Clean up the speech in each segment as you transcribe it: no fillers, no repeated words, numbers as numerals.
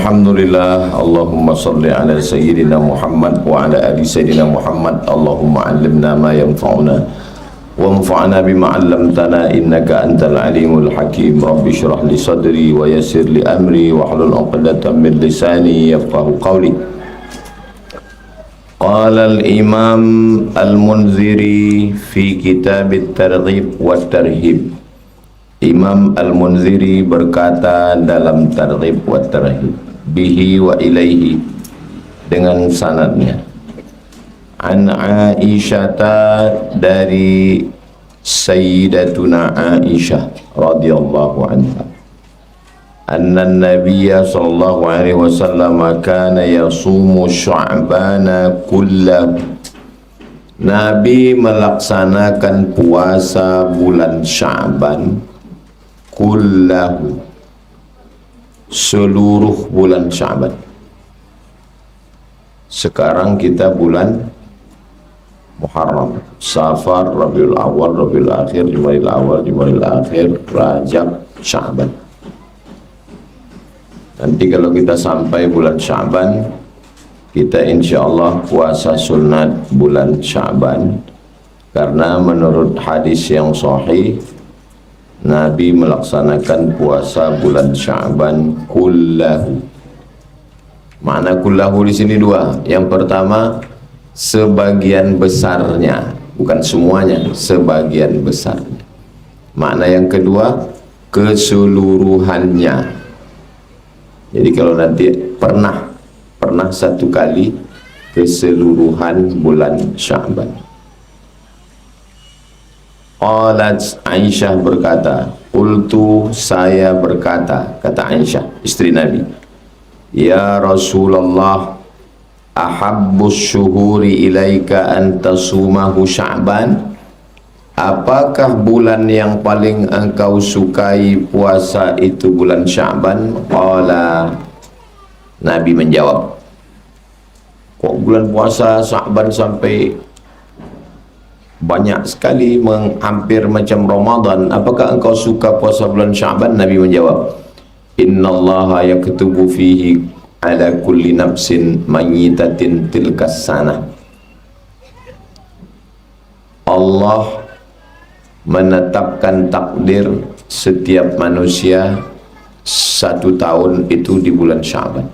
Alhamdulillah, Allahumma salli ala Sayyidina Muhammad wa ala ali Sayyidina Muhammad. Allahumma allimna ma yanfa'una wanfa'na bima 'allamtana innaka antal alimul hakim. Rabbi shrah li sadri wa yassir li amri wa hlul 'uqdatam min lisani yafqahu qawli. Qala al-Imam Al-Munziri fi kitab at-Targhib wa at-Tarhib. Imam Al-Munziri berkata dalam Targhib wa Tarhib, bihi wa ilaihi, dengan sanadnya, an Aisyata, dari Sayyidatuna Aisyah radhiyallahu anha, anna Nabiyya sallallahu alaihi wasallam kana yasumu Sya'bana kullahu. Nabi melaksanakan puasa bulan Sya'ban kullahu, seluruh bulan Sya'ban. Sekarang kita bulan Muharram, Safar, Rabiul Awal, Rabiul Akhir, Jumadil Awal, Jumadil Akhir, Rajab, Sya'ban. Nanti kalau kita sampai bulan Sya'ban, kita insyaallah puasa sunat bulan Sya'ban, karena menurut hadis yang sahih Nabi melaksanakan puasa bulan Sya'ban kullahu. Makna kullahu di sini dua. Yang pertama, sebagian besarnya, bukan semuanya, sebagian besarnya. Makna yang kedua, keseluruhannya. Jadi kalau nanti pernah satu kali keseluruhan bulan Sya'ban. Qalat, Aisyah berkata, qultu, saya berkata, kata Aisyah istri Nabi, ya Rasulullah, ahabbus syuhuri ilaika an tasumahu Sya'ban. Apakah bulan yang paling engkau sukai puasa itu bulan Sya'ban? Qala, Nabi menjawab, kok bulan puasa Sya'ban sampai banyak sekali, hampir macam Ramadan, apakah engkau suka puasa bulan Sya'ban? Nabi menjawab, innallaha yaktubu fihi ala kulli nafsin mayyitatin tilkas sana. Allah menetapkan takdir setiap manusia 1 tahun itu di bulan Sya'ban.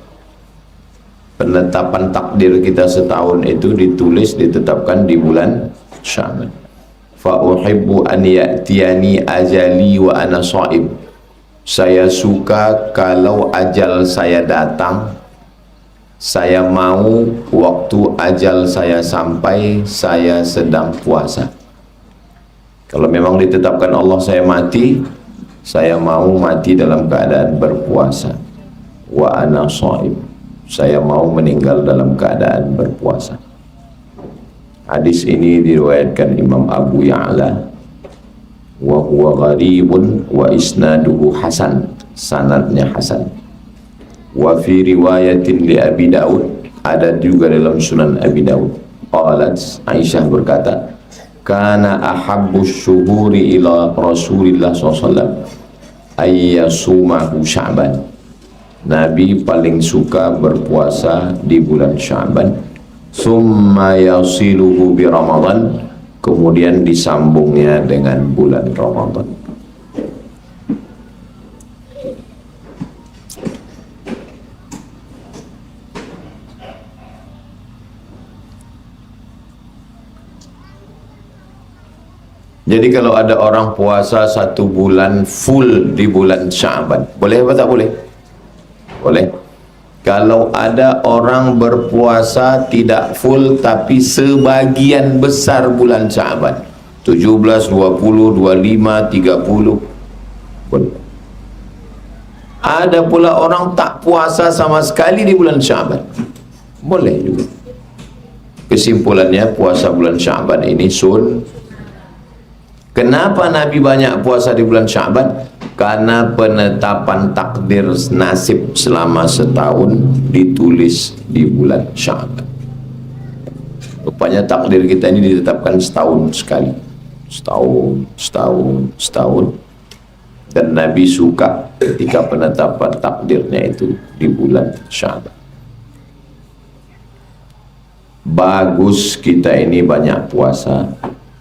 Penetapan takdir kita setahun itu ditulis, ditetapkan di bulan Sya'ban. Fa uhibbu an ya'tiyani ajali wa ana sha'ib. Saya suka kalau ajal saya datang, saya mau waktu ajal saya sampai, saya sedang puasa. Kalau memang ditetapkan Allah saya mati, saya mau mati dalam keadaan berpuasa. Wa ana sha'ib, saya mau meninggal dalam keadaan berpuasa. Hadis ini diriwayatkan Imam Abu Ya'la, wa huwa gharibun wa isnaduhu hasan, sanadnya hasan. Wa fi riwayatin li Abi Daud, ada juga dalam Sunan Abi Daud. Qalat, Aisyah berkata, kana ahabbus syuhuri ila Rasulillah SAW ayyasumahu Sya'ban. Nabi paling suka berpuasa di bulan Sya'ban. Summa yasiluhu bi Ramadan, kemudian disambungnya dengan bulan Ramadan. Jadi kalau ada orang puasa 1 bulan full di bulan Sya'ban, boleh apa tak boleh? Boleh. Kalau ada orang berpuasa tidak full tapi sebagian besar bulan Sya'ban, 17, 20, 25, 30, boleh. Ada pula orang tak puasa sama sekali di bulan Sya'ban, boleh juga. Kesimpulannya, puasa bulan Sya'ban ini Kenapa Nabi banyak puasa di bulan Sya'ban? Karena penetapan takdir nasib selama setahun ditulis di bulan Sya'ban. Rupanya takdir kita ini ditetapkan setahun sekali. Setahun. dan Nabi suka ketika penetapan takdirnya itu di bulan Sya'ban. Bagus kita ini banyak puasa.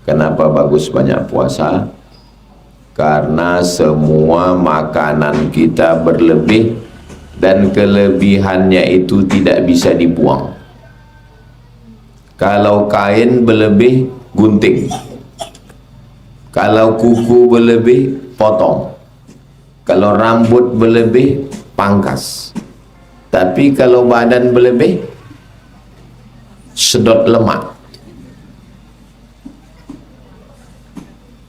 Kenapa bagus banyak puasa? Karena semua makanan kita berlebih dan kelebihannya itu tidak bisa dibuang. Kalau kain berlebih, gunting. Kalau kuku berlebih, potong. Kalau rambut berlebih, pangkas. Tapi kalau badan berlebih, sedot lemak.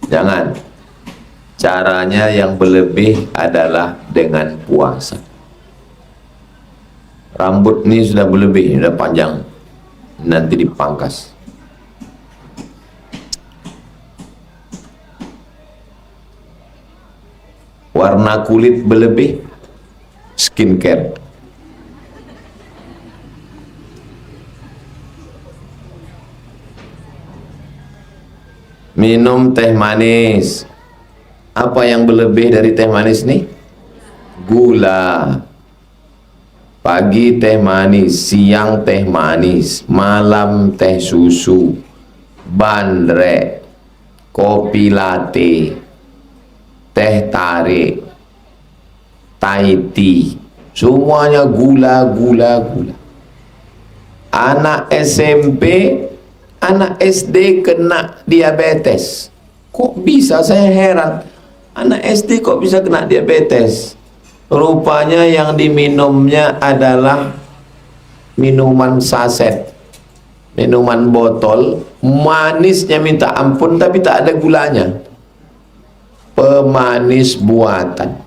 Jangan. Caranya yang berlebih adalah dengan puasa. Rambut ini sudah berlebih, sudah panjang, nanti dipangkas. Warna kulit berlebih, skincare. Minum teh manis. Apa yang berlebih dari teh manis nih? Gula. Pagi teh manis, siang teh manis, malam teh susu, bandrek, kopi latte, teh tarik, Thai tea, semuanya gula, gula, gula. Anak SMP, anak SD kena diabetes. Kok bisa? Saya heran. Anak SD kok bisa kena diabetes? Rupanya yang diminumnya adalah minuman saset, minuman botol, manisnya minta ampun tapi tak ada gulanya. Pemanis buatan,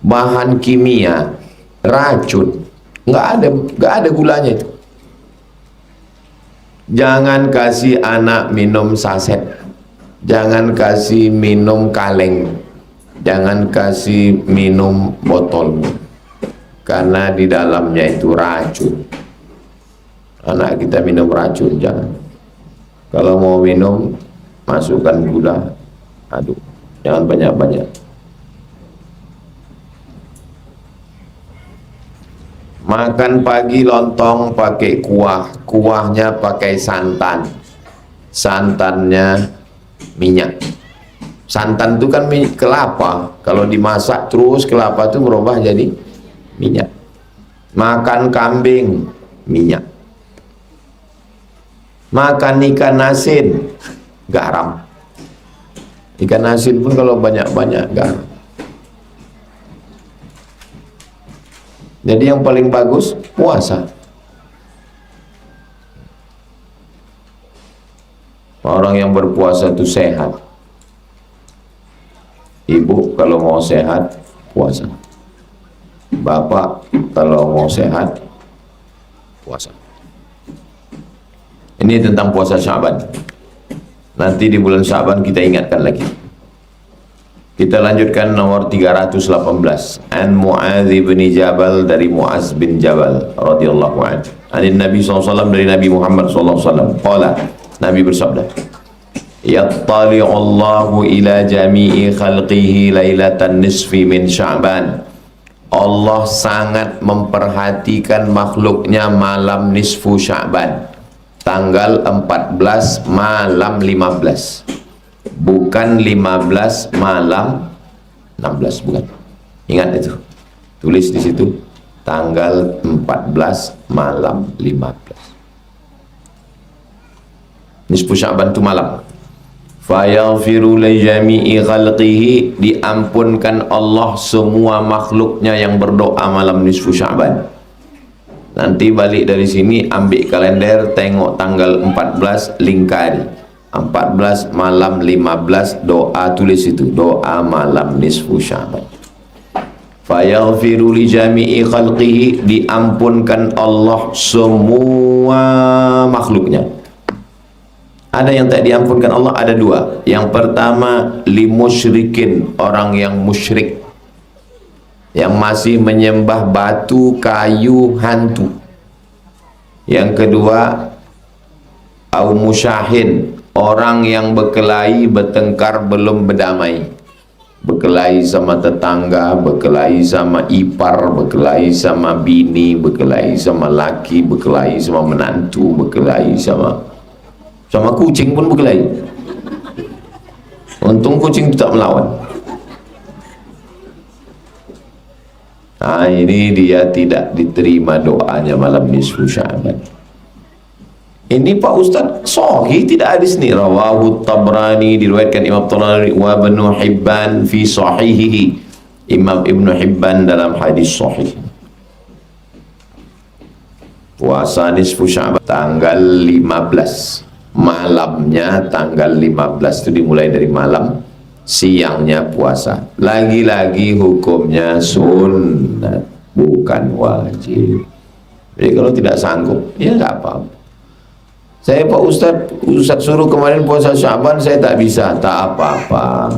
bahan kimia, racun, nggak ada gulanya itu. Jangan kasih anak minum saset, jangan kasih minum kaleng, jangan kasih minum botol, karena di dalamnya itu racun. Anak kita minum racun, jangan. Kalau mau minum, masukkan gula, aduk, jangan banyak-banyak. Makan pagi lontong pakai kuah, kuahnya pakai santan, santannya minyak. Santan itu kan kelapa, kalau dimasak terus kelapa itu berubah jadi minyak. Makan kambing, minyak. Makan ikan asin, garam. Ikan asin pun kalau banyak-banyak garam. Jadi yang paling bagus puasa. Orang yang berpuasa itu sehat. Ibu kalau mau sehat, puasa. Bapak kalau mau sehat, puasa. Ini tentang puasa Sya'ban. Nanti di bulan Sya'ban kita ingatkan lagi. Kita lanjutkan nomor 318. An Mu'adz bin Jabal, dari Mu'adz bin Jabal radhiyallahu anhu. Anin Nabi SAW, dari Nabi Muhammad SAW. Qala, Nabi bersabda, yattali'u Allahu ila jami'i khalqihi lailatan nisfi min Sya'ban. Allah sangat memperhatikan makhluknya malam nisfu Sya'ban, tanggal 14 malam 15, bukan 15 malam 16, bukan. Ingat itu, tulis di situ tanggal 14 malam 15. Nisfu Sya'ban itu malam. Fayaghfiru li jami'i khalqihi, diampunkan Allah semua makhluknya yang berdoa malam nisfu Sya'ban. Nanti balik dari sini, ambil kalender, tengok tanggal 14, lingkari 14 malam 15, doa, tulis itu doa malam nisfu Sya'ban. Fayaghfiru li jami'i khalqihi, diampunkan Allah semua makhluknya. Ada yang tak diampunkan Allah, ada dua. Yang pertama, li musyrikin, orang yang musyrik, yang masih menyembah batu, kayu, hantu. Yang kedua, au musyahin, orang yang berkelahi, bertengkar, belum berdamai. berkelahi sama tetangga, berkelahi sama ipar, berkelahi sama bini, berkelahi sama laki, berkelahi sama menantu, berkelahi sama kucing pun berkelahi. Untung kucing itu tak melawan. Nah, ini dia tidak diterima doanya malam nisfu Sya'ban. Ini Pak Ustaz sahih tidak hadis ni, rawahu Tabrani, diriwayatkan Imam Tabrani wa Ibnu Hibban fi sahihihi, Imam Ibnu Hibban dalam hadis sahih. Puasa nisfu Sya'ban tanggal 15, malamnya tanggal 15 itu dimulai dari malam, siangnya puasa. Lagi-lagi hukumnya sunnat, bukan wajib. Jadi kalau tidak sanggup ya nggak apa-apa. Saya Pak Ustaz suruh kemarin puasa Sya'ban, saya tak bisa, tak apa-apa.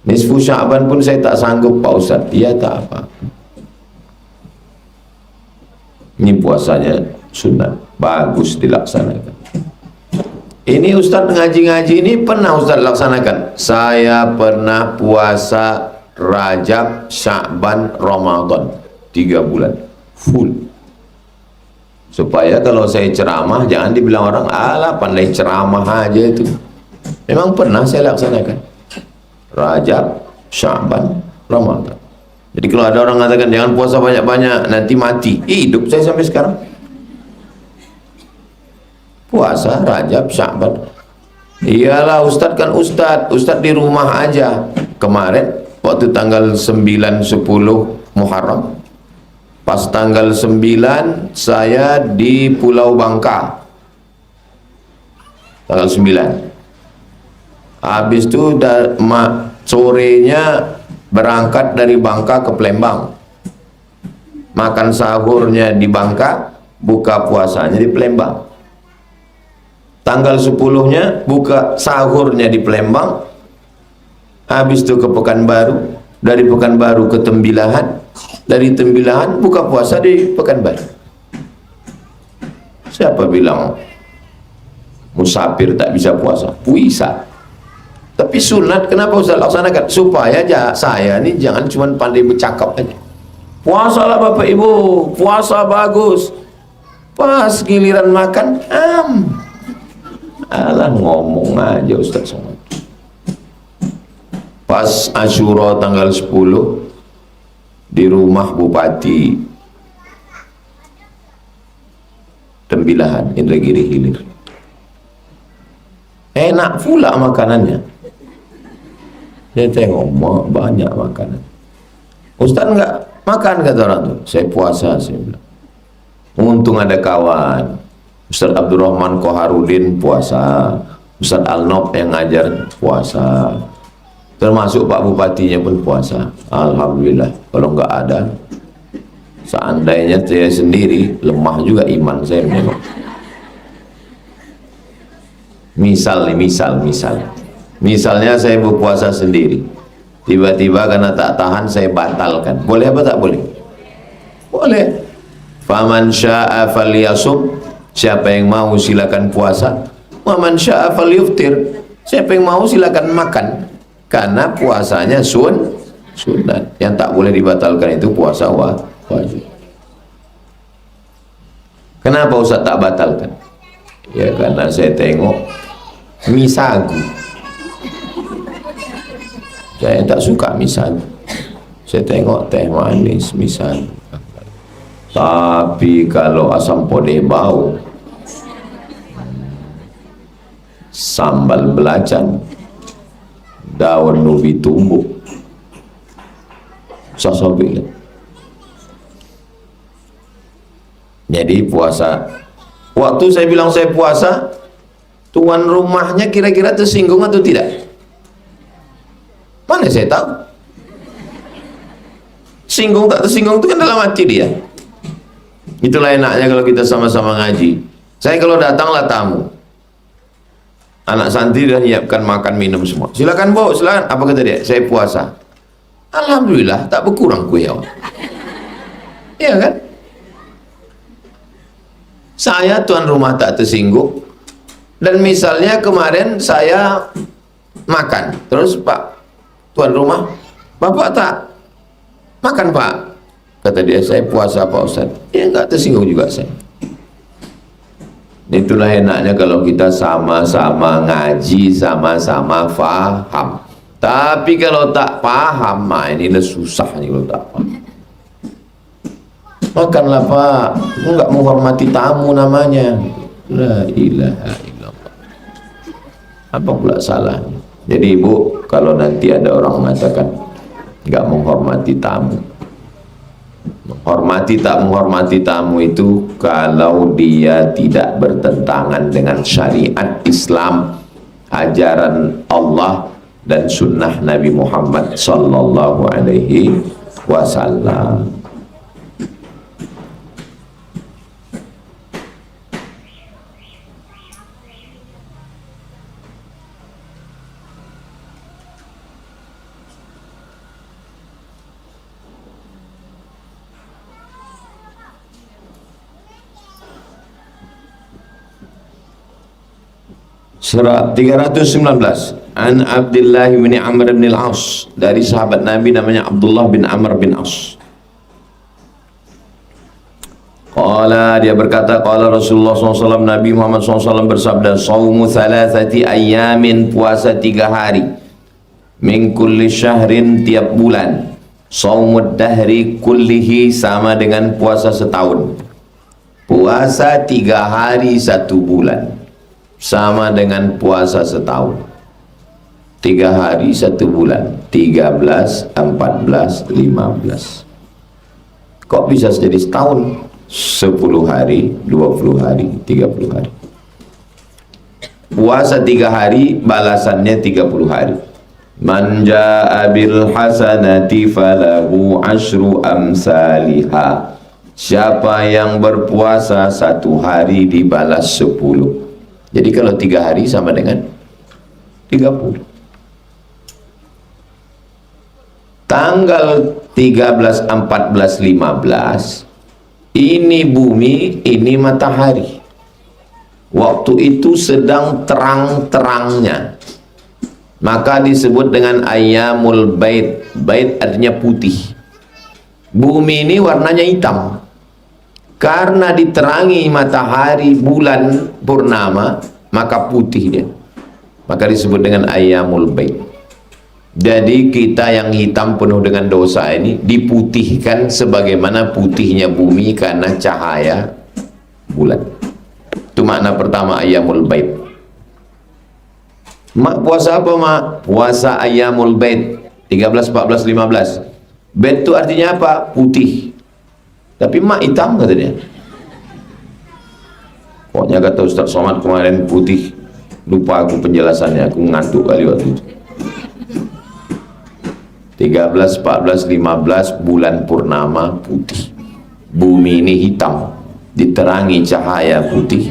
Nisfu Sya'ban pun saya tak sanggup Pak Ustaz, ya tak apa. Ini puasanya sunat, bagus dilaksanakan. Ini Ustaz ngaji-ngaji ini pernah Ustaz laksanakan. Saya pernah puasa Rajab, Sya'ban, Ramadan 3 bulan full. Supaya kalau saya ceramah jangan dibilang orang, alah pandai ceramah aja itu. Memang pernah saya laksanakan Rajab, Sya'ban, Ramadan. Jadi kalau ada orang mengatakan jangan puasa banyak-banyak nanti mati, hidup saya sampai sekarang. Puasa Rajab, Sya'ban. Iyalah Ustadz kan Ustadz di rumah aja. Kemarin waktu tanggal 9, 10 Muharram, pas tanggal 9 saya di Pulau Bangka tanggal 9. Habis itu sorenya berangkat dari Bangka ke Palembang, makan sahurnya di Bangka, buka puasanya di Palembang. Tanggal 10-nya buka sahurnya di Palembang, habis itu ke Pekanbaru, dari Pekanbaru ke Tembilahan, dari Tembilahan buka puasa di Pekanbaru. Siapa bilang musafir tak bisa puasa? Bisa. Tapi sunat kenapa Ustaz laksanakan? Supaya saya ini jangan cuma pandai bercakap aja. Puasalah Bapak Ibu, puasa bagus. Pas giliran makan, alah ngomong aja Ustaz sama. Pas Asyura tanggal 10 di rumah Bupati Tembilahan, Indragiri Hilir. Enak pula makanannya. Saya tengok banyak makanan. Ustaz enggak makan, kata orang tu. Saya puasa, saya bilang. Untung ada kawan. Ustaz Abdurrahman Koharudin puasa, Ustaz Alnop yang ngajar puasa, termasuk Pak Bupatinya pun puasa. Alhamdulillah. Kalau enggak ada, seandainya saya sendiri, lemah juga iman saya menengok. Misalnya saya berpuasa sendiri, tiba-tiba karena tak tahan saya batalkan, boleh apa tak boleh? Boleh. Faman syaa falyasum, siapa yang mau silakan puasa. Wa man syaa falyuftir, siapa yang mau silakan makan. Karena puasanya sunat. Yang tak boleh dibatalkan itu puasa wajib. Kenapa Ustaz tak batalkan? Ya karena saya tengok mie sagu. Saya tak suka mie sagu. Saya tengok teh manis, mie sagu. Tapi kalau asam podeh bau, sambal belacan, daun ubi tumbuk, sasobik. Jadi puasa, waktu saya bilang saya puasa, tuan rumahnya kira-kira tersinggung atau tidak? Mana saya tahu. Singgung tak tersinggung itu kan dalam hati dia. Itulah enaknya kalau kita sama-sama ngaji. Saya kalau datanglah tamu, anak santri dah nyiapkan makan minum semua. Silakan bawa, silakan. Apa kata dia? Saya puasa. Alhamdulillah tak berkurang kue awak. Iya kan? Saya tuan rumah tak tersinggung. Dan misalnya kemarin saya makan, terus Pak tuan rumah, bapak tak makan pak? Kata dia, saya puasa Pak Ustaz. Ya enggak tersinggung juga saya. Itulah enaknya kalau kita sama-sama ngaji, sama-sama faham. Tapi kalau tak paham, inilah susah nih kalau tak paham. Makanlah pak, enggak menghormati tamu namanya. La ilaha illallah. Apa pula salahnya? Jadi ibu, kalau nanti ada orang mengatakan enggak menghormati tamu, menghormati tak menghormati tamu itu kalau dia tidak bertentangan dengan syariat Islam, ajaran Allah dan sunnah Nabi Muhammad sallallahu alaihi wasallam. Surat 319, An Abdullah bin Amr bin Al-As, dari sahabat Nabi namanya Abdullah bin Amr bin As. Qala, dia berkata, qala Rasulullah SAW, Nabi Muhammad SAW bersabda, saumu thalathati ayyamin, puasa 3 hari, min kulli syahrin, tiap bulan, saumud dahri kullihi, sama dengan puasa setahun. Puasa 3 hari 1 bulan sama dengan puasa setahun. 3 hari 1 bulan, 13, 14, 15. Kok bisa jadi setahun? 10 hari, 20 hari, 30 hari. Puasa 3 hari, balasannya 30 hari. Man jaa bil hasanati falahu asyru amsalihha. Siapa yang berpuasa 1 hari dibalas 10. Jadi kalau 3 hari sama dengan 30. Tanggal 13, 14, 15 ini bumi, ini matahari. Waktu itu sedang terang-terangnya, maka disebut dengan ayyamul bait. Bait artinya putih. Bumi ini warnanya hitam karena diterangi matahari, bulan purnama, maka putih dia, maka disebut dengan ayyamul bait. Jadi kita yang hitam penuh dengan dosa ini diputihkan sebagaimana putihnya bumi karena cahaya bulan. Itu makna pertama ayyamul bait. Mak puasa apa mak? Puasa ayyamul bait 13, 14, 15. Bait itu artinya apa? Putih. Tapi mak hitam kata dia. Pokoknya kata Ustaz Somad kemarin putih. Lupa aku penjelasannya, aku ngantuk kali waktu itu. 13, 14, 15 bulan purnama putih. Bumi ini hitam, diterangi cahaya putih.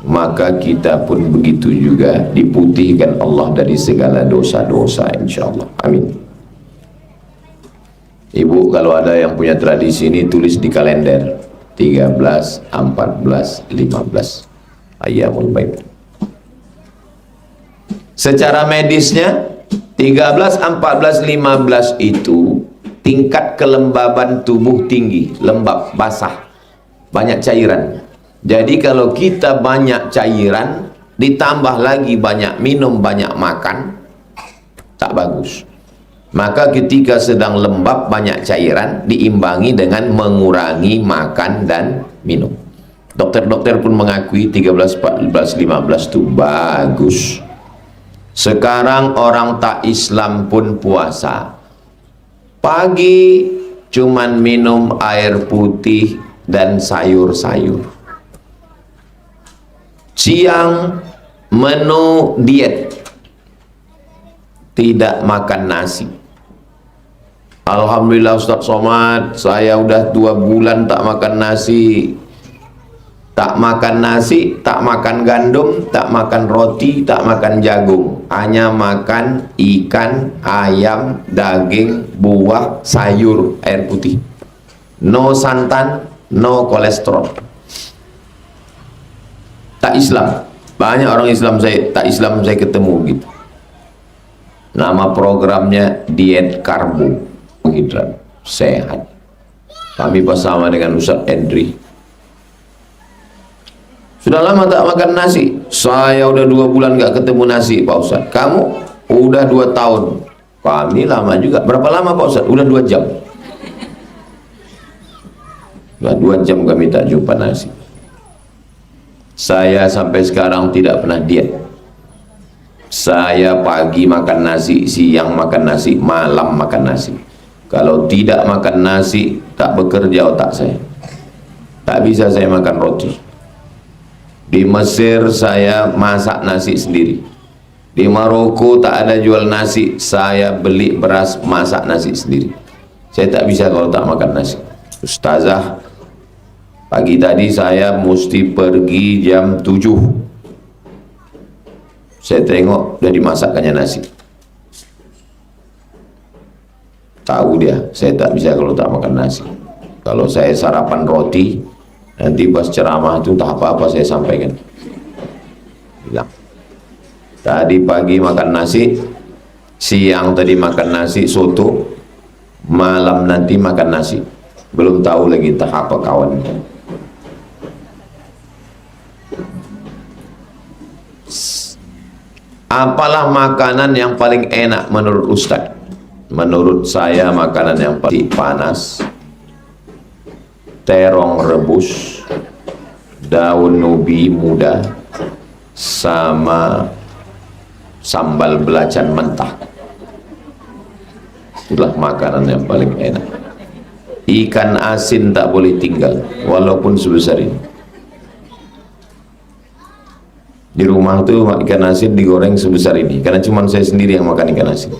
Maka kita pun begitu juga diputihkan Allah dari segala dosa-dosa, insyaallah. Amin. Ibu kalau ada yang punya tradisi ini tulis di kalender 13, 14, 15 ayyamul bait. Secara medisnya 13, 14, 15 itu tingkat kelembaban tubuh tinggi, lembab, basah, banyak cairan. Jadi kalau kita banyak cairan ditambah lagi banyak minum, banyak makan, tak bagus. Maka ketika sedang lembab banyak cairan diimbangi dengan mengurangi makan dan minum. Dokter-dokter pun mengakui 13, 14, 15 itu bagus. Sekarang orang tak Islam pun puasa. Pagi cuman minum air putih dan sayur-sayur. Siang menu diet, tidak makan nasi. Alhamdulillah Ustaz Somad, saya udah 2 bulan tak makan nasi. Tak makan nasi, tak makan gandum, tak makan roti, tak makan jagung. Hanya makan ikan, ayam, daging, buah, sayur, air putih. No santan, no kolesterol. Tak Islam. Banyak orang Islam tak Islam saya ketemu gitu. Nama programnya diet karbohidrat sehat. Kami bersama dengan Ustaz Endri. Sudah lama tak makan nasi. Saya udah 2 bulan gak ketemu nasi, Pak Ustaz. Kamu udah 2 tahun. Kami lama juga. Berapa lama, Pak Ustaz? Udah 2 jam. Udah 2 jam kami tak jumpa nasi. Saya sampai sekarang tidak pernah diet. Saya pagi makan nasi, siang makan nasi, malam makan nasi. Kalau tidak makan nasi, tak bekerja otak saya. Tak bisa saya makan roti. Di Mesir saya masak nasi sendiri. Di Maroko tak ada jual nasi, saya beli beras masak nasi sendiri. Saya tak bisa kalau tak makan nasi. Ustazah, pagi tadi saya mesti pergi jam 7. Saya tengok udah dimasakkannya nasi. Tahu dia, saya tak bisa kalau tak makan nasi. Kalau saya sarapan roti, nanti pas ceramah itu entah apa-apa saya sampaikan. Bilang, tadi pagi makan nasi, siang tadi makan nasi soto, malam nanti makan nasi. Belum tahu lagi entah apa kawan. Apalah makanan yang paling enak menurut Ustaz? Menurut saya makanan yang paling panas, terong rebus, daun ubi muda, sama sambal belacan mentah. Itulah makanan yang paling enak. Ikan asin tak boleh tinggal, walaupun sebesar ini. Di rumah tuh ikan asin digoreng sebesar ini, karena cuma saya sendiri yang makan ikan asin.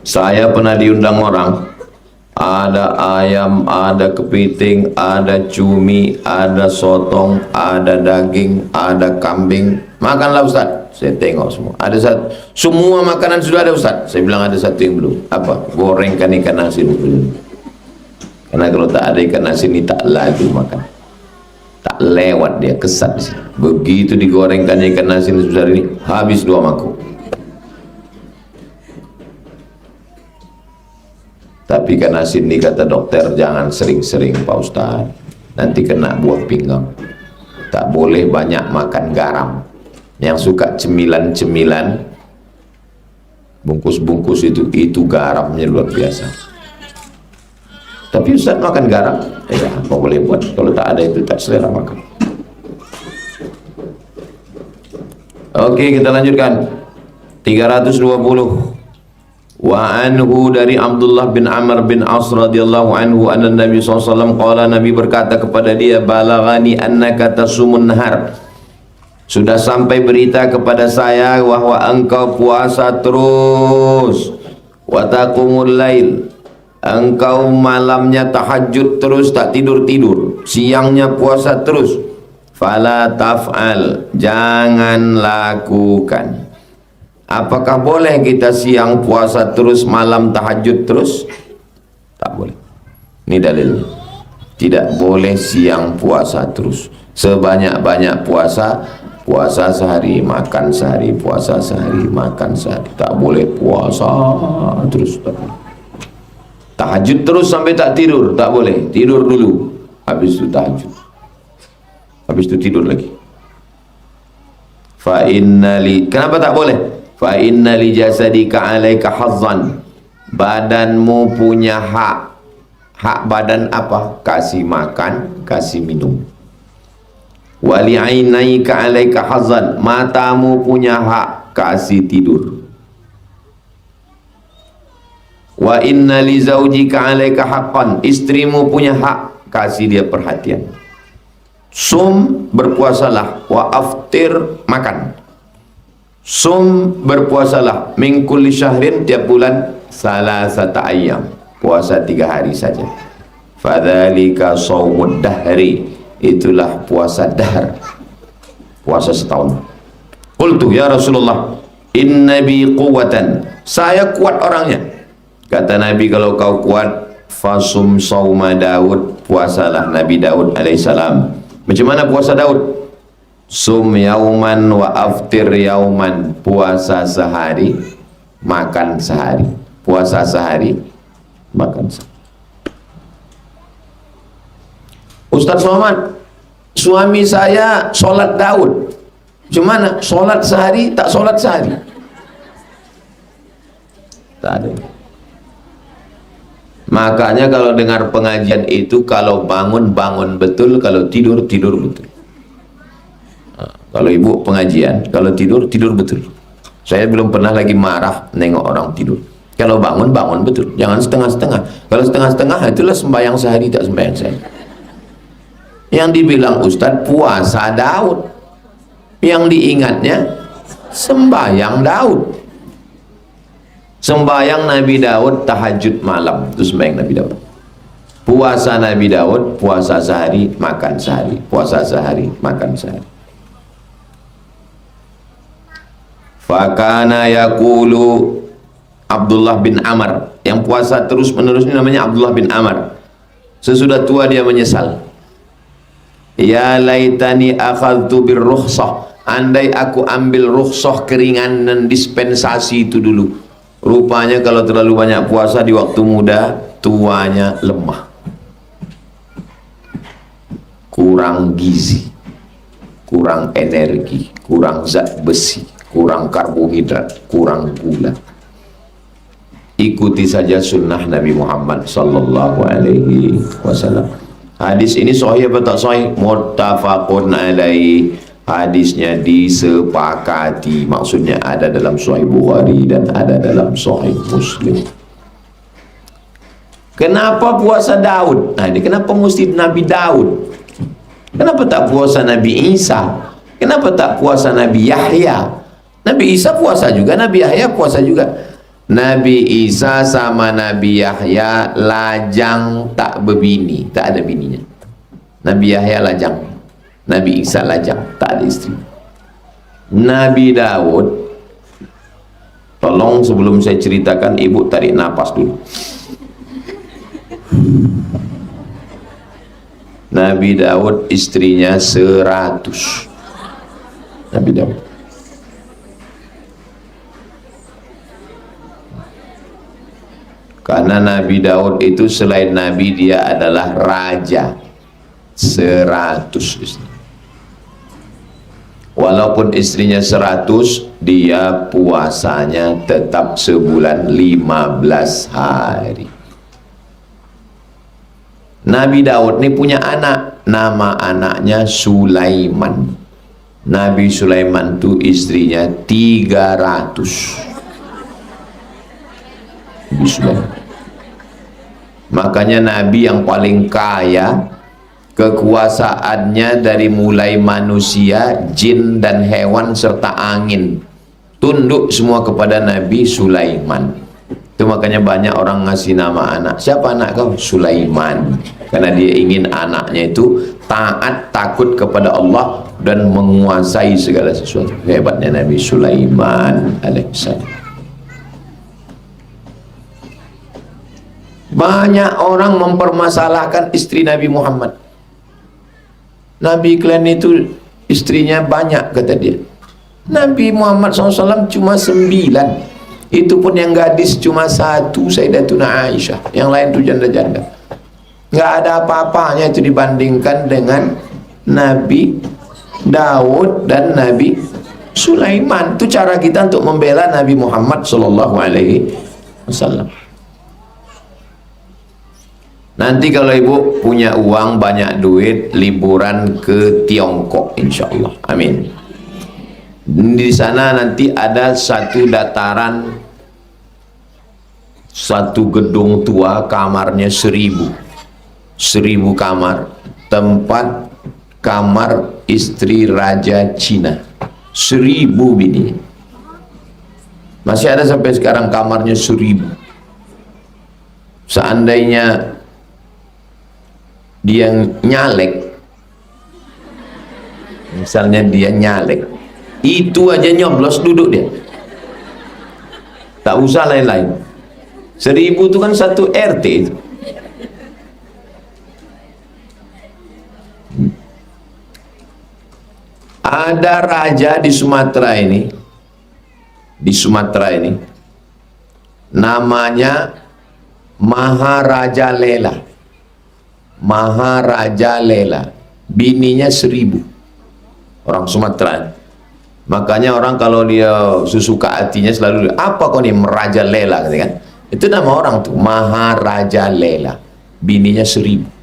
Saya pernah diundang orang, ada ayam, ada kepiting, ada cumi, ada sotong, ada daging, ada kambing. Makanlah Ustaz. Saya tengok semua. Ada satu, semua makanan sudah ada Ustaz. Saya bilang ada satu yang belum. Apa? Gorengkan ikan asin dulu. Karena kalau tak ada ikan asin ini tak laju makan. Tak lewat dia, kesat. Begitu digorengkan ikan asin sebesar ini, habis 2 mangkuk. Tapi ikan asin ini kata dokter jangan sering-sering Pak Ustaz, nanti kena buah pinggang. Tak boleh banyak makan garam. Yang suka cemilan-cemilan, bungkus-bungkus itu garamnya luar biasa. Tapi Ustaz makan garam, ya apa boleh buat, kalau tak ada itu tak selera makan. Oke, kita lanjutkan. 320. Wa anhu, dari Abdullah bin Amr bin As radhiyallahu anhu, anna Nabi SAW qala, Nabi berkata kepada dia, balaghani annaka tasumun nahar, sudah sampai berita kepada saya bahwa engkau puasa terus, wa taqumul lail, engkau malamnya tahajud terus, tak tidur-tidur, siangnya puasa terus. Fala taf'al, jangan lakukan. Apakah boleh kita siang puasa terus, malam tahajud terus? Tak boleh. Ini dalilnya. Tidak boleh siang puasa terus. Sebanyak-banyak puasa, puasa sehari, makan sehari, puasa sehari, makan sehari. Tak boleh puasa terus. Tak boleh. Tahajud terus sampai tak tidur, tak boleh. Tidur dulu, habis itu tahajud, habis itu tidur lagi. Fa innali, kenapa tak boleh? Fa innali jasadika alaika hazzan, badanmu punya hak. Hak badan apa? Kasih makan, kasih minum. Wa li'ainaika alaika hazzan, matamu punya hak kasih tidur. Wa inna li zaujika alaika haqqan, istrimu punya hak kasih dia perhatian. Sum, berpuasalah, wa aftir, makan. Sum, berpuasalah, min kulli syahrin, tiap bulan, salasata ayyam, puasa 3 hari saja. Fadzalika shaumud dahri, itulah puasa dahr, puasa setahun. Qultu ya Rasulullah, inna bi quwwatan, saya kuat orangnya. Kata Nabi, kalau kau kuat, fasum sauma Daud, puasalah Nabi Daud alaihissalam. Macam mana puasa Daud? sum yauman wa aftir yauman, puasa sehari makan sehari, puasa sehari makan sehari. Ustaz Somad, suami saya sholat Daud, gimana? Sholat sehari tak sholat sehari? Tak ada. Makanya kalau dengar pengajian itu, kalau bangun bangun betul, kalau tidur tidur betul. Kalau ibu pengajian, kalau tidur tidur betul. Saya belum pernah lagi marah nengok orang tidur. Kalau bangun bangun betul, jangan setengah-setengah. Kalau setengah-setengah itulah sembahyang sehari tak sembahyang sehari. Yang dibilang Ustadz puasa Daud, yang diingatnya sembahyang Daud. Sembahyang Nabi Daud tahajud malam, itu sembahyang Nabi Daud. Puasa Nabi Daud, puasa sehari makan sehari, puasa sehari makan sehari. Fakana yaqulu, Abdullah bin Amr yang puasa terus menerus ini namanya Abdullah bin Amr. Sesudah tua dia menyesal. Ya laitani akhadtu birrukhsah, andai aku ambil rukhsah, keringanan dispensasi itu dulu. Rupanya kalau terlalu banyak puasa di waktu muda, tuanya lemah, kurang gizi, kurang energi, kurang zat besi, kurang karbohidrat, kurang gula. Ikuti saja sunnah Nabi Muhammad sallallahu alaihi wasallam. Hadis ini sahih atau tak sahih? Muttafaqun alaih. Hadisnya disepakati, maksudnya ada dalam Sahih Bukhari dan ada dalam Sahih Muslim. Kenapa puasa Daud? Nah, ini kenapa mesti Nabi Daud? Kenapa tak puasa Nabi Isa? Kenapa tak puasa Nabi Yahya? Nabi Isa puasa juga, Nabi Yahya puasa juga. Nabi Isa sama Nabi Yahya lajang tak berbini, tak ada bininya. Nabi Yahya lajang, Nabi Isa lajang, tak ada istri. Nabi Daud, tolong sebelum saya ceritakan, ibu tarik napas dulu. Nabi Daud istrinya 100. Nabi Daud. Karena Nabi Daud itu selain Nabi, dia adalah raja. 100 istri. Walaupun istrinya 100, dia puasanya tetap sebulan 15 hari. Nabi Daud ini punya anak, nama anaknya Sulaiman. Nabi Sulaiman itu istrinya 300. Nabi Sulaiman. Makanya Nabi yang paling kaya, kekuasaannya dari mulai manusia, jin dan hewan serta angin, tunduk semua kepada Nabi Sulaiman. Itu makanya banyak orang ngasih nama anak, siapa anak kau? Sulaiman. Karena dia ingin anaknya itu taat, takut kepada Allah dan menguasai segala sesuatu. Hebatnya Nabi Sulaiman alaihissalam. Banyak orang mempermasalahkan istri Nabi Muhammad. Nabi kalian itu istrinya banyak, kata dia. Nabi Muhammad SAW cuma 9. Itu pun yang gadis cuma 1, Sayyidatuna Aisyah. Yang lain itu janda-janda. Nggak ada apa-apanya itu dibandingkan dengan Nabi Daud dan Nabi Sulaiman. Itu cara kita untuk membela Nabi Muhammad SAW. Nanti kalau ibu punya uang, banyak duit, liburan ke Tiongkok, insya Allah, amin. Di sana nanti ada satu dataran, satu gedung tua, kamarnya 1000 kamar, tempat kamar istri Raja Cina, 1000 bini. Masih ada sampai sekarang kamarnya 1000. Seandainya dia nyalek, misalnya dia nyalek, itu aja nyoblos duduk dia, tak usah lain-lain. 1000 itu kan satu RT itu. Ada raja di Sumatera ini, namanya Maharaja Lela. Maharaja Lela, bininya 1000, orang Sumatera. Makanya orang kalau dia sesuka hatinya selalu, apa kau nih Meraja Lela, gitu kan? Itu nama orang tuh, Maharaja Lela, bininya 1000.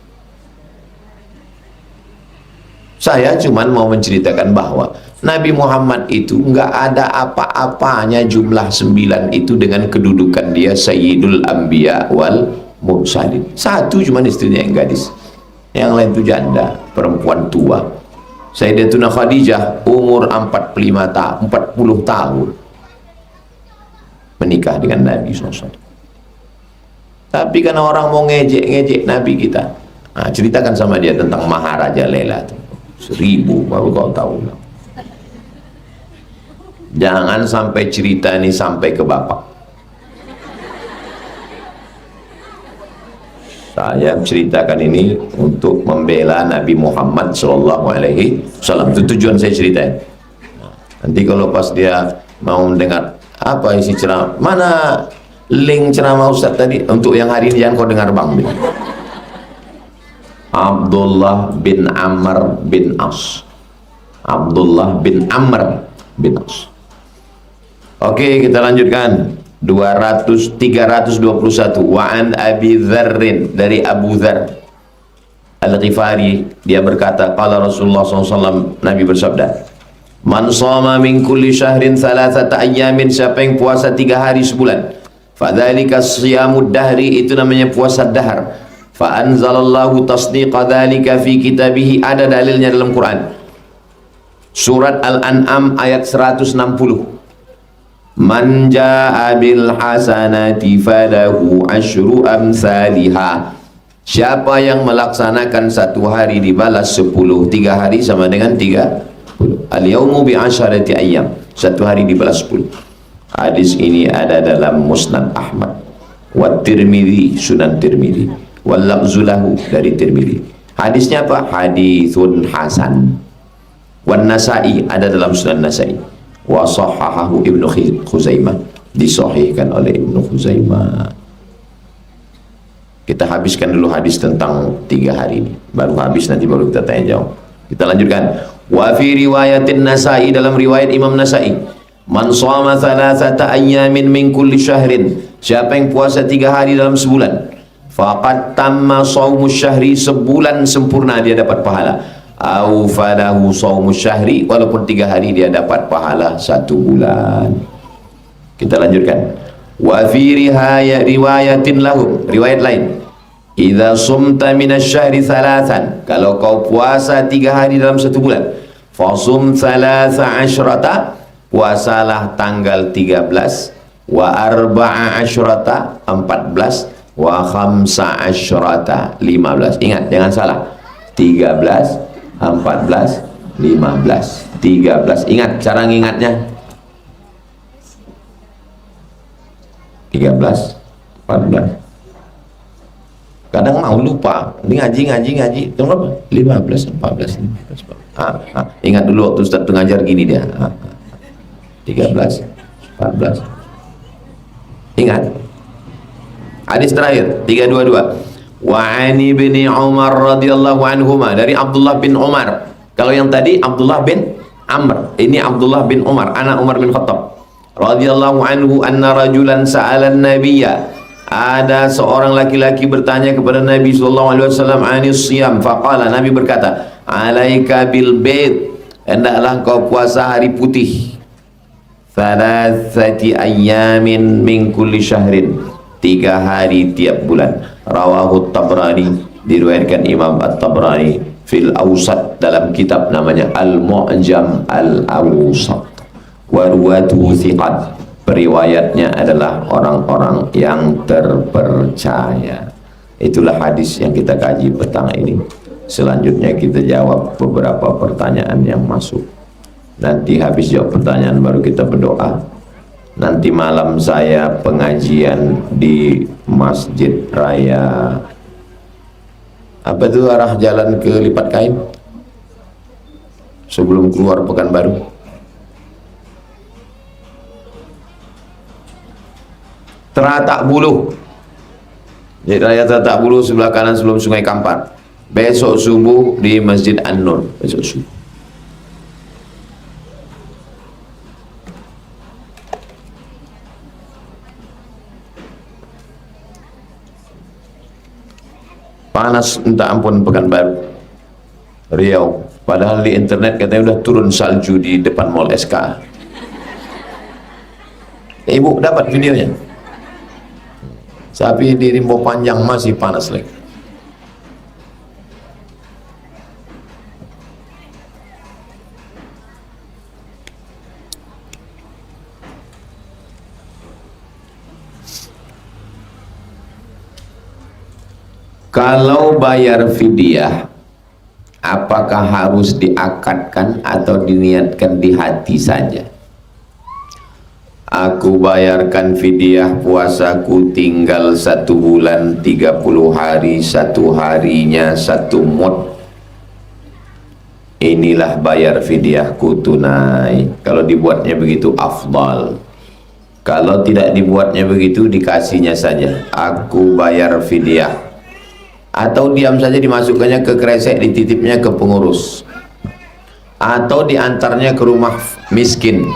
Saya cuman mau menceritakan bahwa Nabi Muhammad itu nggak ada apa-apanya jumlah 9 itu dengan kedudukan dia Sayyidul Anbiya wal Mursalin. Satu cuman istrinya yang gadis, yang lain itu janda, perempuan tua. Sayyidatuna Khadijah umur 40 tahun menikah dengan Nabi SAW. Tapi karena orang mau ngejek Nabi kita, nah, ceritakan sama dia tentang Maharaja Lela itu. 1000 baru kau tahu. Jangan sampai cerita ini sampai ke bapak. Saya ceritakan ini untuk membela Nabi Muhammad SAW. Itu tujuan saya ceritain. Nanti kalau pas dia mau mendengar apa isi ceramah, mana link ceramah Ustaz tadi untuk yang hari ini, jangan kau dengar bang. Abdullah bin Amr bin As. Abdullah bin Amr bin As. Oke, kita lanjutkan. 321. Wa an Abi Dzarrin, dari Abu Dzar Al-Ghifari, dia berkata, qala Rasulullah SAW, Nabi bersabda, man shoma min kulli syahrin thalathata ayyamin, siapa yang puasa 3 hari sebulan, fadzalika shiyamud dahri, itu namanya puasa dahar. Fa anzalallahu tasdiqa dzalika fi kitabihi, ada dalilnya dalam Quran. Surat Al-An'am ayat 160. Man jaa bil hasanati falahu asyru amsalihha, siapa yang melaksanakan 1 hari dibalas 10, 3 hari sama dengan 30. Al yaumu bi asyarati ayyam, 1 hari dibalas 10. Hadis ini ada dalam Musnad Ahmad, wa Tirmidzi, Sunan Tirmidzi, wal lafzulahu, dari Tirmidzi. Hadisnya apa? Haditsun hasan. Wan Nasa'i, ada dalam Sunan Nasa'i. Wa sahahahu Ibnu Khuzaimah, disahihkan oleh Ibnu Khuzaimah. Kita habiskan dulu hadis tentang 3 hari ini, baru habis nanti baru kita tanya jawab. Kita lanjutkan. Wa fi riwayatin Nasa'i, dalam riwayat Imam Nasa'i, man shoma thalathata ayyamin min kulli syahrin, siapa yang puasa 3 hari dalam sebulan, faqad tamma shaumus syahri, sebulan sempurna dia dapat pahala. Au falahu shaumus syahri, walaupun 3 hari dia dapat pahala 1 bulan. Kita lanjutkan. Wa fi riwayatin lahum, riwayat lain, idza sumta minasy-syahri thalathan, kalau kau puasa 3 hari dalam 1 bulan, fasum thalatha asyrata, puasalah tanggal 13, wa arba'a asyrata, 14, wa khamsa asyrata, 15. Ingat, jangan salah, 13, 14, 15, 13. Ingat cara ngingatnya, 13, 14. Kadang mau lupa, ini ngaji berapa? 15, 14, 15. Ingat dulu waktu Ustaz pengajar gini dia. 13, 14. Ingat. Hadis terakhir 322. Wa ani bin Umar radhiyallahu anhuma, dari Abdullah bin Umar. Kalau yang tadi Abdullah bin Amr, ini Abdullah bin Umar, anak Umar bin Khattab radhiyallahu anhu, anna rajulan sa'ala an-nabiyya, ada seorang laki-laki bertanya kepada Nabi sallallahu alaihi wasallam anis siyam, faqala, Nabi berkata, alaika bil bait, hendaklah kau puasa hari putih, thalathati ayyamin min kulli syahrin, 3 hari tiap bulan. Rawahu Tabrani, diriwayatkan Imam At-Tabrani fil Awsat, dalam kitab namanya Al-Mu'jam Al-Awsat. Wa ruwatuhu thiqat, periwayatnya adalah orang-orang yang terpercaya. Itulah hadis yang kita kaji petang ini. Selanjutnya kita jawab beberapa pertanyaan yang masuk. Nanti habis jawab pertanyaan baru kita berdoa. Nanti malam saya pengajian di Masjid Raya, apa itu, arah jalan ke Lipat Kain, sebelum keluar Pekanbaru. Teratak Buluh, jadi raya Teratak Buluh sebelah kanan sebelum Sungai Kampar. Besok subuh di Masjid An-Nur, besok subuh. Panas minta ampun Pekanbaru, Riau. Padahal di internet katanya udah turun salju di depan Mall SK. Ibu dapat videonya. Tapi di Rimbo Panjang masih panas lagi. Kalau bayar fidyah, apakah harus diakadkan atau diniatkan di hati saja? Aku bayarkan fidyah puasaku tinggal 1 bulan 30 hari, 1 harinya 1 mud. Inilah bayar fidyahku tunai. Kalau dibuatnya begitu afdal. Kalau tidak dibuatnya begitu, dikasihnya saja, aku bayar fidyah. Atau diam saja dimasukkannya ke kresek, dititipnya ke pengurus. Atau diantarnya ke rumah miskin.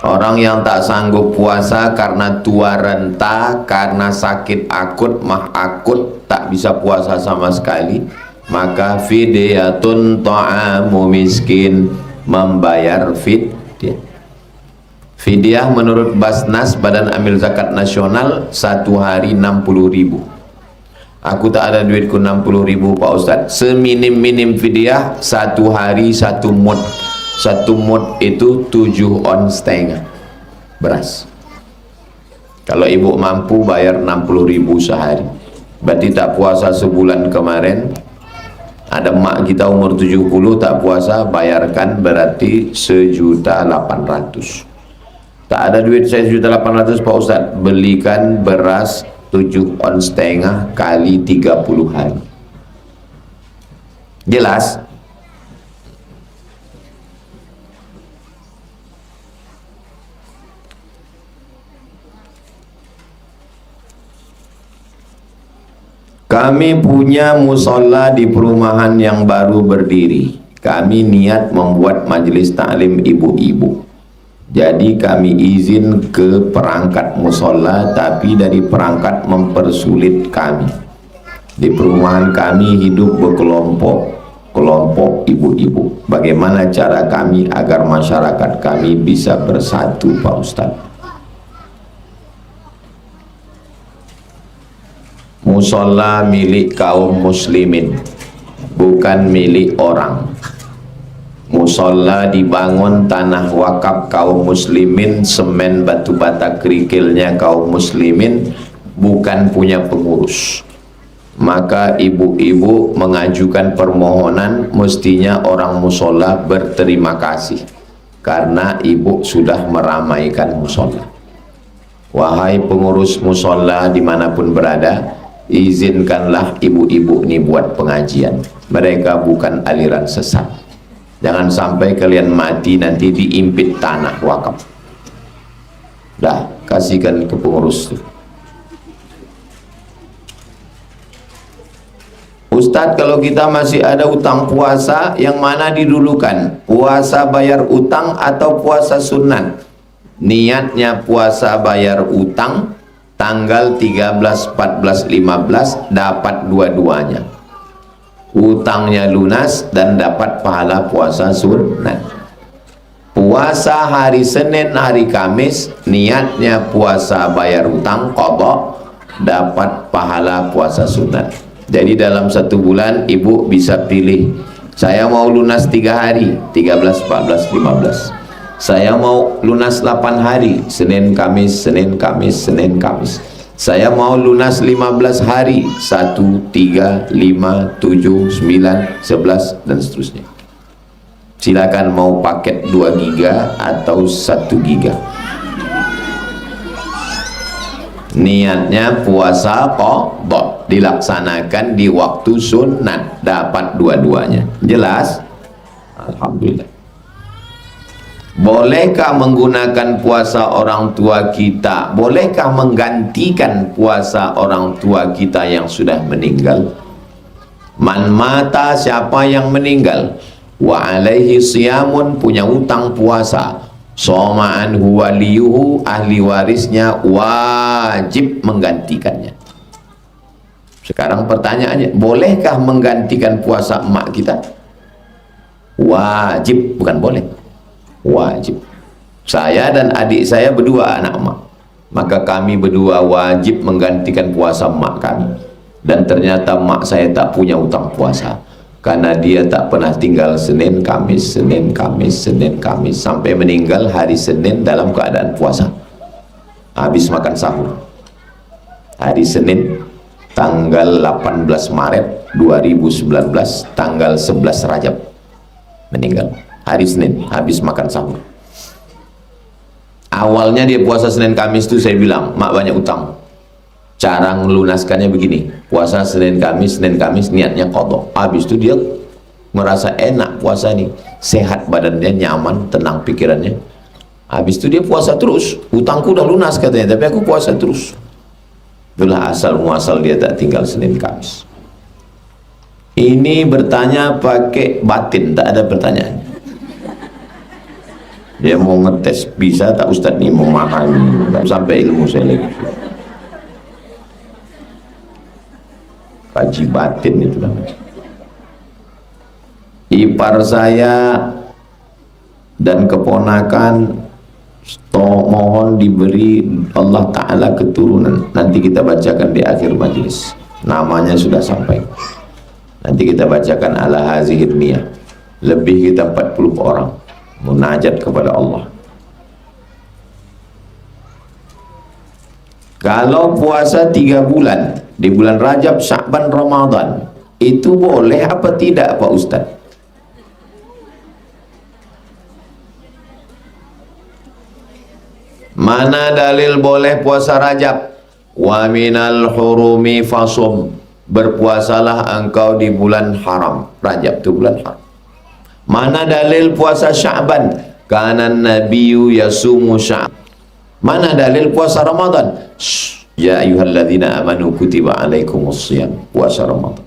Orang yang tak sanggup puasa karena tua renta, karena sakit akut, mah akut, tak bisa puasa sama sekali, maka fidyatun ta'amu miskin, membayar fidyah. Fidyah menurut Basnas, Badan Amil Zakat Nasional, 1 hari 60.000. Aku tak ada duitku 60.000 Pak Ustadz. Seminim-minim fidyah 1 hari 1 mud. 1 mud itu 7 on setengah beras. Kalau ibu mampu bayar 60.000 sehari, berarti tak puasa sebulan kemarin. Ada emak kita umur 70 tak puasa, bayarkan berarti 1.800.000. Tak ada duit saya 1.800.000 Pak Ustadz, belikan beras 7 on setengah kali 30 hari. Jelas? Kami punya musola di perumahan yang baru berdiri. Kami niat membuat majelis taklim ibu-ibu. Jadi kami izin ke perangkat musola, tapi dari perangkat mempersulit kami. Di perumahan kami hidup berkelompok ibu-ibu. Bagaimana cara kami agar masyarakat kami bisa bersatu Pak Ustadz? Musola milik kaum muslimin, bukan milik orang. Musola dibangun tanah wakaf kaum muslimin, semen batu bata kerikilnya kaum muslimin, bukan punya pengurus. Maka ibu-ibu mengajukan permohonan, mestinya orang musola berterima kasih karena ibu sudah meramaikan musola. Wahai pengurus musola dimanapun berada, izinkanlah ibu-ibu ini buat pengajian. Mereka bukan aliran sesat. Jangan sampai kalian mati nanti diimpit tanah wakaf. Dah, kasihkan ke pengurus itu. Ustadz, kalau kita masih ada utang puasa, yang mana didulukan? Puasa bayar utang atau puasa sunat? Niatnya puasa bayar utang, tanggal 13, 14, 15 dapat dua-duanya. Utangnya lunas dan dapat pahala puasa sunat. Puasa hari Senin, hari Kamis, niatnya puasa bayar utang, qadha, dapat pahala puasa sunat. Jadi dalam 1 bulan ibu bisa pilih, saya mau lunas 3 hari, 13, 14, 15. Saya mau lunas 8 hari, Senin, Kamis, Senin, Kamis, Senin, Kamis. Saya mau lunas 15 hari, 1, 3, 5, 7, 9, 11 dan seterusnya. Silakan mau paket 2 giga atau 1 giga. Niatnya puasa qadha, dilaksanakan di waktu sunat, dapat dua-duanya. Jelas? Alhamdulillah. Bolehkah menggunakan puasa orang tua kita? Bolehkah menggantikan puasa orang tua kita yang sudah meninggal? Man mata, siapa yang meninggal, wa alaihi siyamun, punya utang puasa, soma anhu waliyuhu, ahli warisnya wajib menggantikannya. Sekarang pertanyaannya, bolehkah menggantikan puasa emak kita? Wajib, bukan boleh, wajib. Saya dan adik saya berdua anak emak, maka kami berdua wajib menggantikan puasa emak kami. Dan ternyata emak saya tak punya utang puasa, karena dia tak pernah tinggal Senin, Kamis, Senin, Kamis, Senin, Kamis, sampai meninggal hari Senin dalam keadaan puasa. Habis makan sahur hari Senin tanggal 18 Maret 2019, tanggal 11 Rajab meninggal. Hari Senin habis makan sahur. Awalnya dia puasa Senin Kamis itu saya bilang, mak banyak utang. Cara melunaskannya begini, puasa Senin Kamis niatnya qadha. Habis itu dia merasa enak puasa nih, sehat badannya, nyaman, tenang pikirannya. Habis itu dia puasa terus. Utangku udah lunas katanya, tapi aku puasa terus. Itulah asal muasal dia tak tinggal Senin Kamis. Ini bertanya pakai batin, tak ada pertanyaan. Dia mau ngetes bisa tak Ustadz nih, memahami sampai ilmu saya lagi. Kaji batin itu namanya. Ipar saya dan keponakan mohon diberi Allah Ta'ala keturunan. Nanti kita bacakan di akhir majlis, namanya sudah sampai. Nanti kita bacakan ala hazihir niyah. Lebih kita 40 orang munajat kepada Allah. Kalau puasa 3 bulan, di bulan Rajab, Sya'ban, Ramadan, itu boleh apa tidak Pak Ustaz? Mana dalil boleh puasa Rajab? Wa minal hurumi fasum, berpuasalah engkau di bulan haram. Rajab itu bulan haram. Mana dalil puasa Sya'ban? Kana nabiyyu yasumu Sya'ban. Mana dalil puasa Ramadan? Ya ayyuhalladzina amanu kutiba alaikumusshiyam, puasa Ramadan.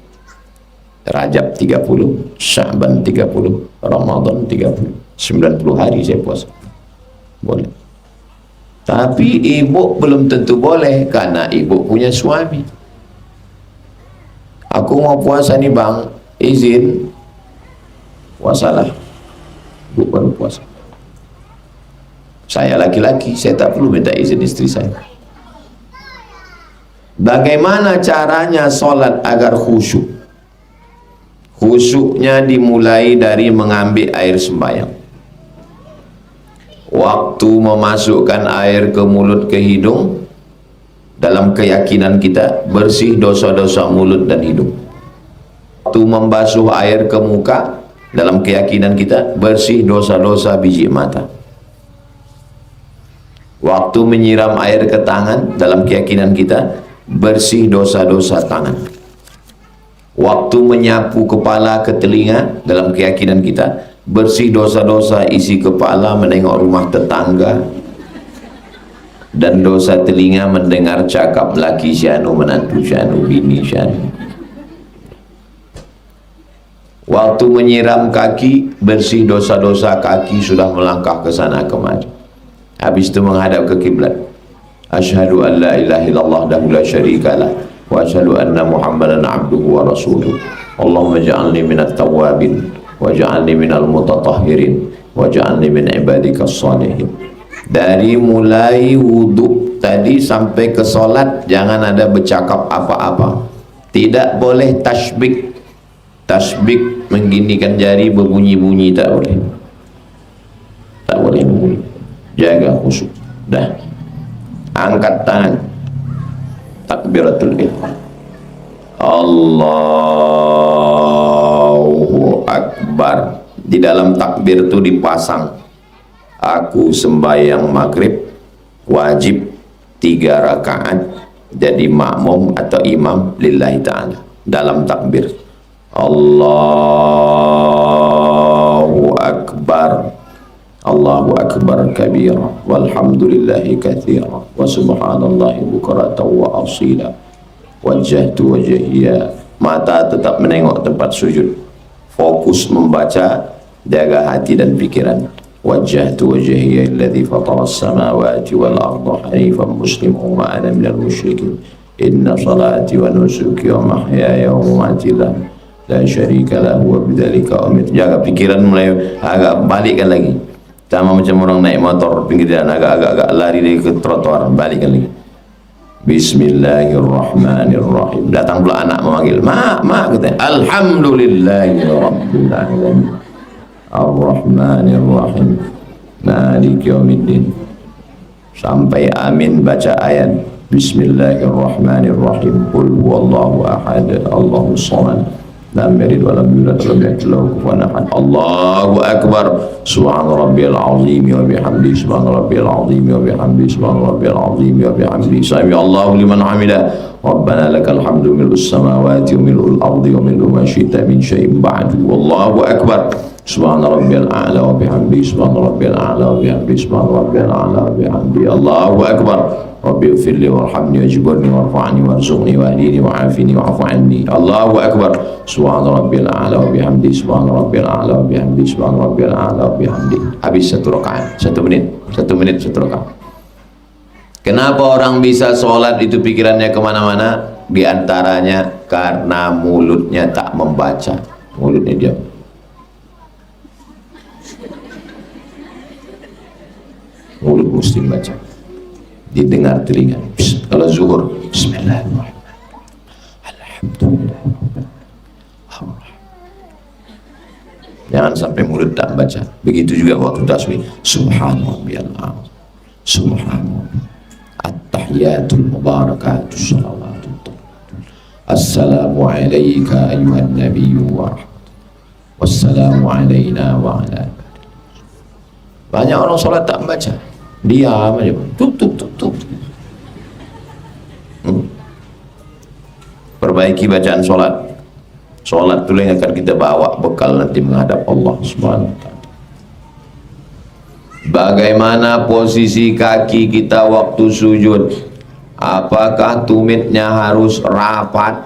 Rajab 30, Sya'ban 30, Ramadan 30. 90 hari saya puasa. Boleh. Tapi ibu belum tentu boleh, karena ibu punya suami. Aku mau puasa nih bang, izin. Puasalah. Ibu baru puasa. Saya laki-laki, saya tak perlu minta izin istri saya. Bagaimana caranya sholat agar khusyuk? Khusyuknya dimulai dari mengambil air sembahyang. Waktu memasukkan air ke mulut, ke hidung, dalam keyakinan kita bersih dosa-dosa mulut dan hidung. Waktu membasuh air ke muka, dalam keyakinan kita bersih dosa-dosa biji mata. Waktu menyiram air ke tangan, dalam keyakinan kita bersih dosa-dosa tangan. Waktu menyapu kepala ke telinga, dalam keyakinan kita bersih dosa-dosa isi kepala menengok rumah tetangga, dan dosa telinga mendengar cakap laki syanu, menantu syanu, bini syanu. Waktu menyiram kaki, bersih dosa-dosa kaki sudah melangkah ke sana kemari. Habis itu menghadap ke kiblat. Asyhadu an la ilaha illallah wahdahu la syarikalah wa asyhadu anna Muhammadan abduhu wa rasuluh. Allahumma ja'alni minat tawabin waj'alni minal mutatahhirin waj'alni min ibadikas shalihin. Dari mulai wudhu tadi sampai ke solat jangan ada bercakap apa-apa. Tidak boleh tasbik. Tasbik mengginikan jari berbunyi-bunyi, tak boleh. Tak boleh berbunyi. Jaga khusyuk. Dah. Angkat tangan. Takbiratul ihram. Allahu Akbar. Di dalam takbir itu dipasang, aku sembahyang maghrib wajib 3 rakaat jadi makmum atau imam lillahi ta'ala. Dalam takbir Allahu Akbar, Allahu akbar kabira walhamdulillahi katsira wa subhanallahi bukratan wa asila. Wajjahtu wajhiya, mata tetap menengok tempat sujud, fokus membaca, jaga hati dan pikiran. Wajjahtu wajhiya alladzi fatara as-samawati wal arda hanifan musliman wa ana minal musyrikin. Inna salati wa nusuki wa mahyaya wa mamati la syarika lahu wa bidzalika umirtu. Jaga pikiran, mulai agak balikkan lagi. Sama macam orang naik motor pinggir jalan, agak lari dari ke trotoar, balikkan lagi. Bismillahirrahmanirrahim. Datang pula anak memanggil, "Ma, ma," katanya. Alhamdulillahirabbil alamin. Ar-Rahmanir-Rahim. Maliki yaumiddin. Sampai amin baca ayat Bismillahirrahmanirrahim. Qul huwallahu ahad, Allahus samad. Lam yalid wa lam yulad wa lam yakul lahu kufuwan ahad. Allahu akbar. Subhana rabbiyal azim wa bihamdihi. Subhana rabbiyal azim wa bihamdihi. Subhana rabbiyal azim wa bihamdihi. Sami Allahu liman hamidah. Rabbana lakal hamdu mil'us samawati wa mil'ul ardi wa mil'u ma syi'ta min syai'in ba'du. Wallahu akbar. Subhana rabbiyal a'la wa bihamdihi. Subhana rabbiyal a'la wa bihamdihi. Subhana rabbiyal a'la wa bihamdihi. Allahu akbar. Rabbi ighfirli warhamni wajburni warfa'ni warzuqni wahdini wa'afini wa'fu anni. Allahu akbar. Subhana rabbil a'la wa bihamdi. Subhana rabbil a'la wa bihamdi. Subhana rabbil a'la wa bihamdi. Habis satu rakaat, 1 menit, 1 menit, 1 rakaat. Kenapa orang bisa sholat itu pikirannya kemana-mana? Di antaranya karena mulutnya tak membaca, mulutnya diam. Mulut mesti baca, didengar telinga. Kalau zuhur, Bismillahirrahmanirrahim, Alhamdulillah. Jangan sampai mulut tak baca. Begitu juga waktu tasbih, Subhanallahil a'zam, Subhanallah, at-tahiyatul mubarakatus salawatut. Assalamu alayka ayuhan nabiyyu wa rahmatullahi wassalamu alayna wa ala. Banyak orang sholat tak membaca, diam aja, tutup. Perbaiki bacaan sholat. Sholat itu yang akan kita bawa bekal nanti menghadap Allah Subhanahu wa ta'ala. Bagaimana posisi kaki kita waktu sujud? Apakah tumitnya harus rapat?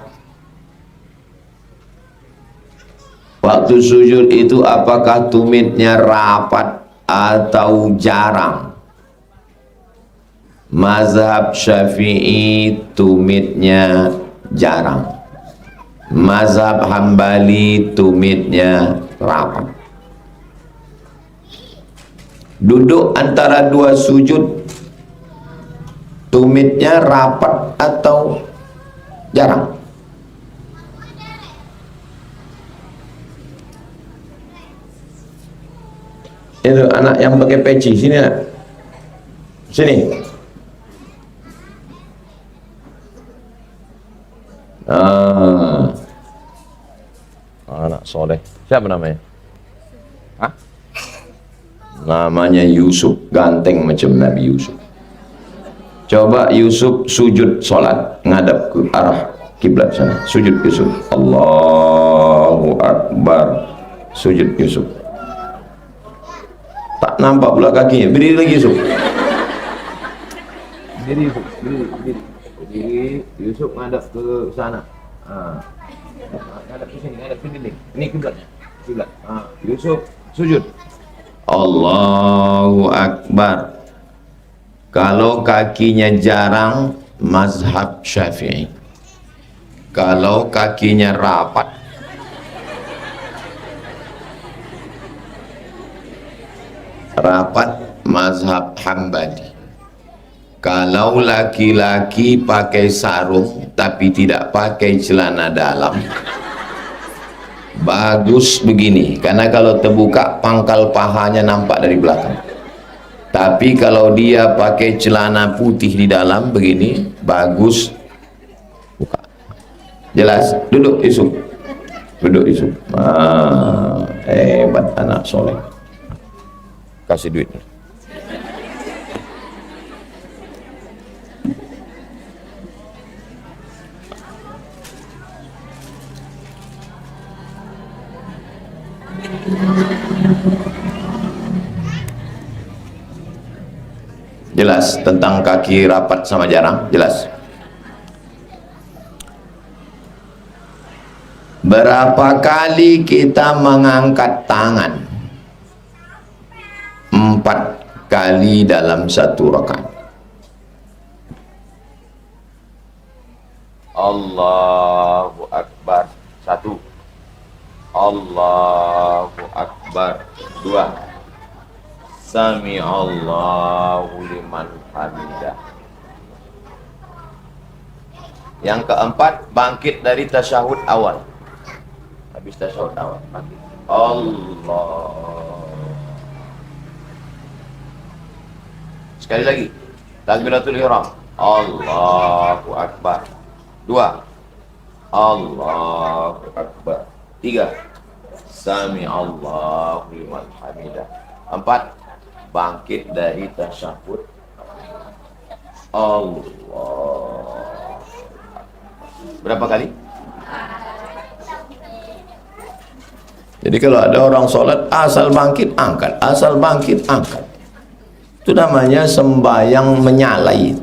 Waktu sujud itu apakah tumitnya rapat atau jarang? Mazhab Syafi'i tumitnya jarang. Mazhab Hambali tumitnya rapat. Duduk antara dua sujud tumitnya rapat atau jarang? Itu anak yang pakai peci, sini nak. Sini. Anak soleh. Siapa namanya? Hah? Namanya Yusuf, ganteng macam Nabi Yusuf. Coba Yusuf sujud sholat, ngadap ke arah kiblat sana. Sujud Yusuf. Allahu Akbar. Sujud Yusuf. Tak nampak pula kakinya. Berdiri lagi Yusuf. Berdiri Yusuf. Berdiri. Yusuf ngadap ke sana. Ngadap ke sini, ngadap ke dinding. Ini kiblatnya. Kiblat. Yusuf sujud. Allahu Akbar. Kalau kakinya jarang, mazhab Syafi'i. Kalau kakinya rapat, mazhab Hambali. Kalau laki-laki pakai sarung tapi tidak pakai celana dalam, bagus begini, karena kalau terbuka pangkal pahanya nampak dari belakang. Tapi kalau dia pakai celana putih di dalam begini, bagus buka. Jelas? Duduk Yusuf. Duduk Yusuf. Hebat anak soleh. Kasih duit. Jelas tentang kaki rapat sama jarang, jelas. Berapa kali kita mengangkat tangan? 4 kali dalam satu rakaat. Allahu Akbar 1, Allahu Akbar 2, Sami Allahu liman hamidah. Yang keempat, bangkit dari tasyahud awal. Habis tasyahud awal bangkit. Allah. Sekali lagi, takbiratul ihram. Allahu Akbar 2, Allahu Akbar 3, Sami Allahu liman hamidah 4, bangkit dari tasyahud. Allah. Berapa kali? Jadi kalau ada orang sholat asal bangkit angkat, asal bangkit angkat, itu namanya sembahyang menyalai.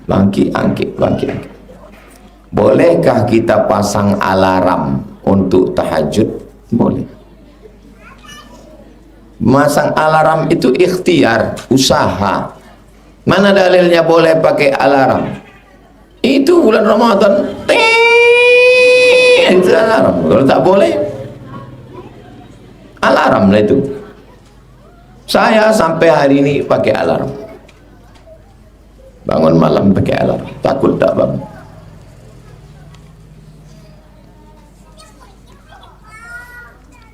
Bangkit angkit, bangkit angkit. Bolehkah kita pasang alarm untuk tahajud? Boleh. Masang alarm itu ikhtiar, usaha. Mana dalilnya boleh pakai alarm? Itu bulan Ramadan. Itu alarm. Kalau tak boleh, alarm lah itu. Saya sampai hari ini pakai alarm. Bangun malam pakai alarm. Takut tak bangun.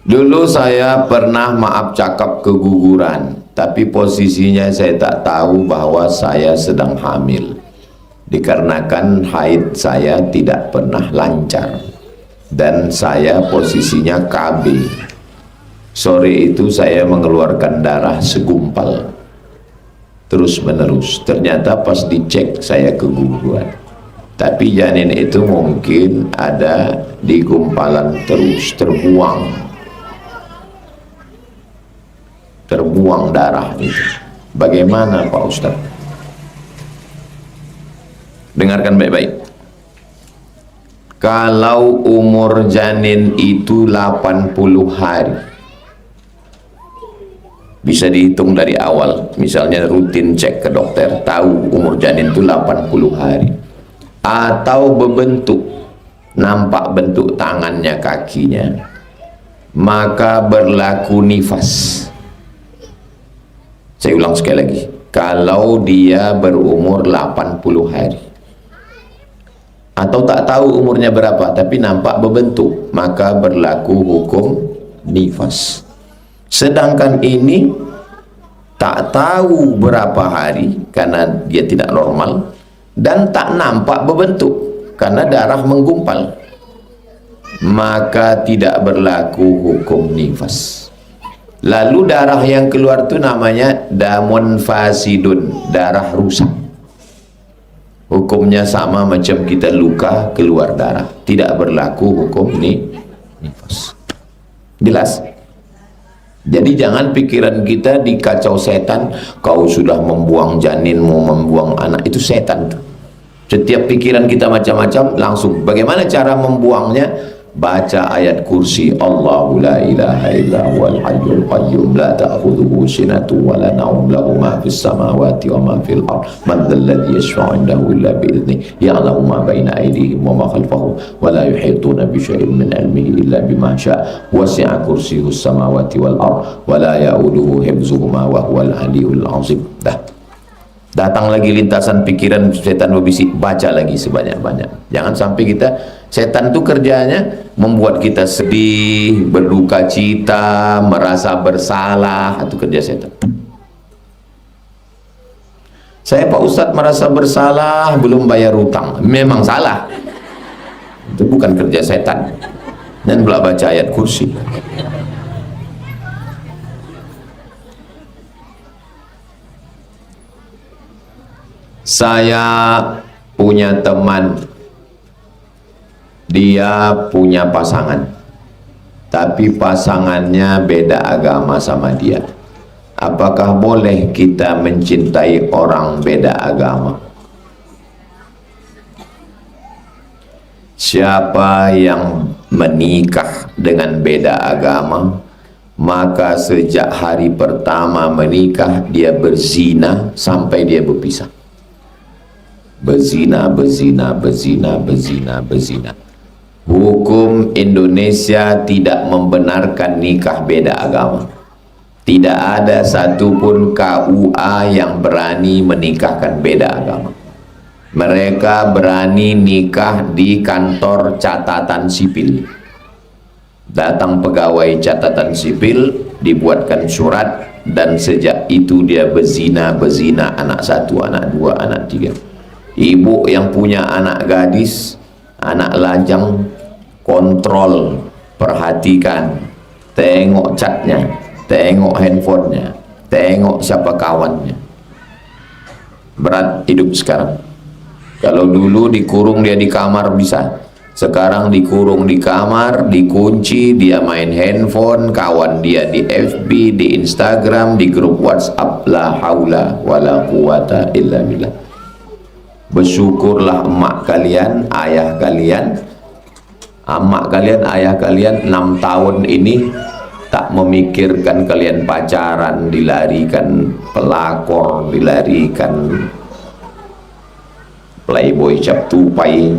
Dulu saya pernah maaf cakap keguguran, tapi posisinya saya tak tahu bahwa saya sedang hamil. Dikarenakan haid saya tidak pernah lancar dan saya posisinya KB. Sore itu saya mengeluarkan darah segumpal terus menerus. Ternyata pas dicek saya keguguran, tapi janin itu mungkin ada di gumpalan terus, terbuang darah itu. Bagaimana Pak Ustaz? Dengarkan baik-baik. Kalau umur janin itu 80 hari, bisa dihitung dari awal. Misalnya rutin cek ke dokter, tahu umur janin itu 80 hari. Atau berbentuk, nampak bentuk tangannya, kakinya, maka berlaku nifas. Saya ulang sekali lagi. Kalau dia berumur 80 hari atau tak tahu umurnya berapa tapi nampak berbentuk, maka berlaku hukum nifas. Sedangkan ini tak tahu berapa hari karena dia tidak normal, dan tak nampak berbentuk karena darah menggumpal, maka tidak berlaku hukum nifas. Lalu darah yang keluar itu namanya damun fasidun, darah rusak. Hukumnya sama macam kita luka keluar darah, tidak berlaku hukum nifas. Jelas? Jadi jangan pikiran kita dikacau setan. Kau sudah membuang janin, mau membuang anak, itu setan. Setiap pikiran kita macam-macam, langsung bagaimana cara membuangnya? Baca ayat kursi, Allahu la ilaha illa huwal hayyul qayyum la ta'khudhuhu sinatun wa la nawm lahu ma fis samawati wa ma fil ard man dhal ladzi yashfa'u 'indahu illa bi idhnihi ya'lamu ma baina aydihim wa ma khalfahum wa la yuhituna bi syai'in min 'ilmihi illa bima syaa' wasi'a kursiyyuhus samawati wal ard wa la ya'uduhu hifdzuhuma wa huwal 'aliyyul 'azim. Datang lagi lintasan pikiran setan berbisik, baca lagi sebanyak-banyak. Jangan sampai kita, setan itu kerjanya membuat kita sedih, berduka cita, merasa bersalah. Itu kerja setan. Saya Pak Ustadz merasa bersalah belum bayar utang. Memang salah. Itu bukan kerja setan. Dan pula baca ayat kursi. Saya punya teman, dia punya pasangan, tapi pasangannya beda agama sama dia. Apakah boleh kita mencintai orang beda agama? Siapa yang menikah dengan beda agama, maka sejak hari pertama menikah dia berzina sampai dia berpisah. Berzina, berzina, berzina, berzina, berzina. Hukum Indonesia tidak membenarkan nikah beda agama. Tidak ada satupun KUA yang berani menikahkan beda agama. Mereka berani nikah di kantor catatan sipil. Datang pegawai catatan sipil, dibuatkan surat, dan sejak itu dia berzina, berzina, anak satu, anak dua, anak tiga. Ibu yang punya anak gadis, anak lajang, kontrol, perhatikan, tengok catnya, tengok handphonenya, tengok siapa kawannya. Berat hidup sekarang. Kalau dulu dikurung dia di kamar bisa, sekarang dikurung di kamar, dikunci, dia main handphone, kawan dia di FB, di Instagram, di grup WhatsApp. La haula wala quwata illa billah. Bersyukurlah emak kalian, ayah kalian, emak kalian, ayah kalian 6 tahun ini tak memikirkan kalian pacaran, dilarikan pelakor, dilarikan playboy cap tupai,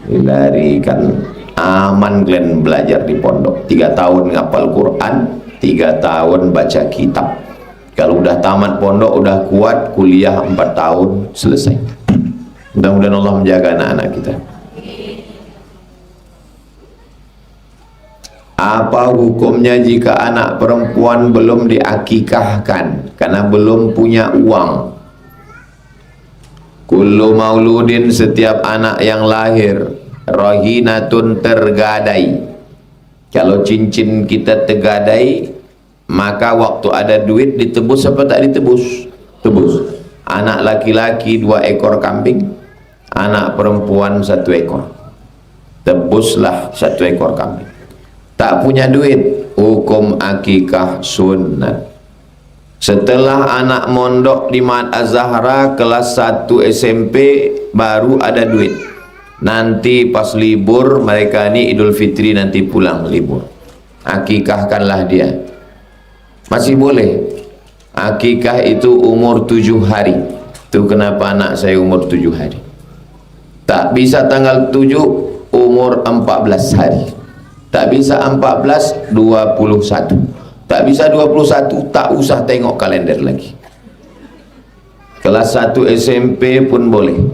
dilarikan. Aman kalian belajar di pondok. 3 tahun ngapal Quran, 3 tahun baca kitab. Kalau udah tamat pondok, udah kuat, kuliah 4 tahun, selesai. Mudah-mudahan Allah menjaga anak-anak kita. Apa hukumnya jika anak perempuan belum diakikahkan karena belum punya uang? Kullu mauludin, setiap anak yang lahir, rahinatun, tergadai. Kalau cincin kita tergadai, maka waktu ada duit ditebus apa tak ditebus? Tebus. Anak laki-laki 2 ekor kambing, anak perempuan 1 ekor. Tebuslah 1 ekor kambing. Tak punya duit, hukum akikah sunat. Setelah anak mondok di Ma'had Az-Zahra kelas 1 SMP baru ada duit. Nanti pas libur, mereka ini Idul Fitri nanti pulang libur, akikahkanlah dia. Masih boleh. Akikah itu umur 7 hari. Itu kenapa anak saya umur 7 hari. Tak bisa tanggal 7, umur 14 hari. Tak bisa 14, 21. Tak bisa 21, tak usah tengok kalender lagi. Kelas 1 SMP pun boleh.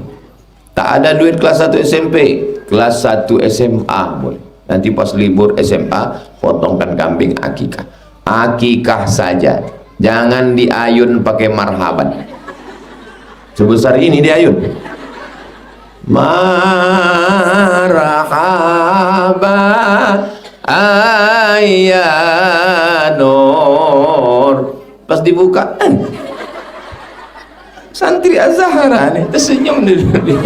Tak ada duit kelas 1 SMP, kelas 1 SMA boleh. Nanti pas libur SMA, potongkan kambing akikah. Akikah saja, jangan diayun pakai marhaban. Sebesar ini diayun. Marhaba Ayanur. Pas dibuka, santri Az-Zahra nih tersenyum dulu dia.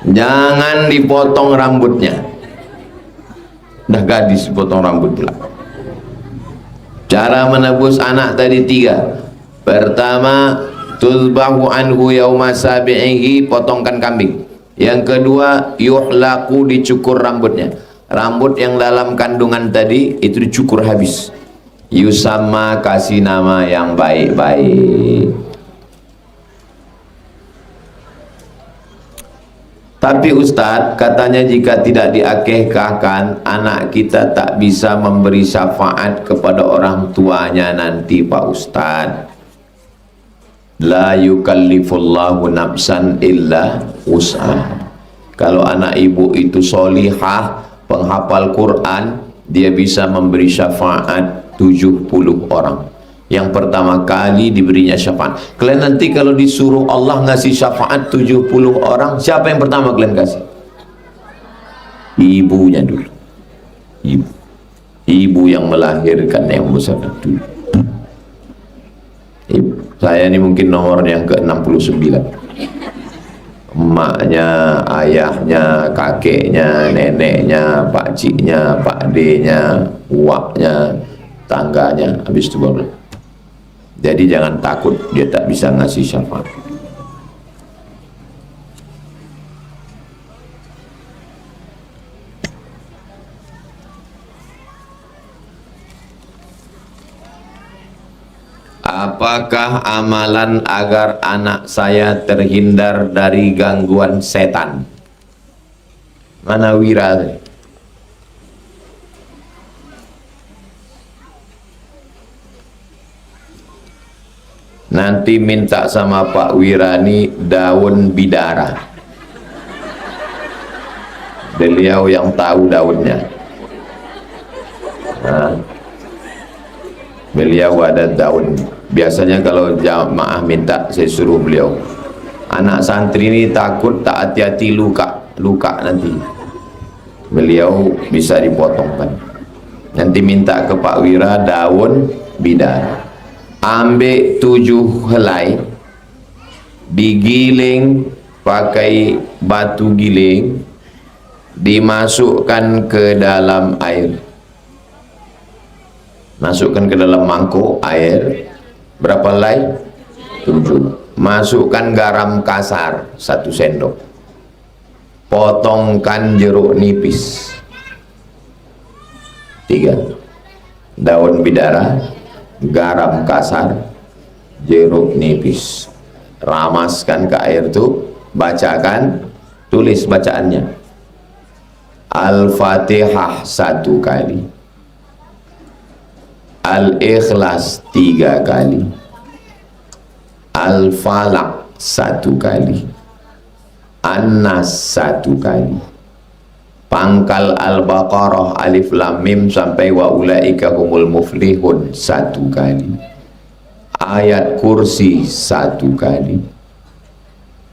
Jangan dipotong rambutnya. Dah gadis potong rambut pula. Cara menebus anak tadi 3. Pertama, tuzbahu anhu yauma sabi'ihi, potongkan kambing. Yang kedua, yuhlaku, dicukur rambutnya. Rambut yang dalam kandungan tadi itu dicukur habis. Yusama, kasih nama yang baik-baik. Tapi Ustadz, katanya jika tidak diakikahkan, anak kita tak bisa memberi syafaat kepada orang tuanya nanti, Pak Ustadz. La yukallifullahu nafsan illa wus'aha. Kalau anak ibu itu solihah, penghafal Quran, dia bisa memberi syafaat 70 orang. Yang pertama kali diberinya syafaat. Kalian nanti kalau disuruh Allah ngasih syafaat 70 orang, siapa yang pertama kalian kasih? Ibunya dulu. Ibu yang melahirkan yang besar dulu. Saya ini mungkin nomornya yang ke-69. Emaknya, ayahnya, kakeknya, neneknya, pakciknya, pakdenya, uaknya, tangganya, habis itu baru. Jadi jangan takut dia tak bisa ngasih syafaat. Apakah amalan agar anak saya terhindar dari gangguan setan? Mana Wira? Nanti minta sama Pak Wirani daun bidara. Beliau yang tahu daunnya. Nah, beliau ada daun. Biasanya kalau jamaah minta, saya suruh beliau. Anak santri ini takut tak hati-hati luka nanti. Beliau bisa dipotongkan. Nanti minta ke Pak Wira daun bidara. Ambil 7 helai, digiling pakai batu giling, dimasukkan ke dalam air. Masukkan ke dalam mangkuk air. Berapa helai? 7. Masukkan garam kasar 1 sendok. Potongkan jeruk nipis 3. Daun bidara, garam kasar, jeruk nipis. Ramaskan ke air itu, bacakan, tulis bacaannya. Al-Fatihah 1 kali, Al-Ikhlas 3 kali, Al-Falaq 1 kali, An-Nas 1 kali, pangkal Al-Baqarah alif lam mim sampai wa ulaika humul muflihun 1 kali, ayat kursi 1 kali,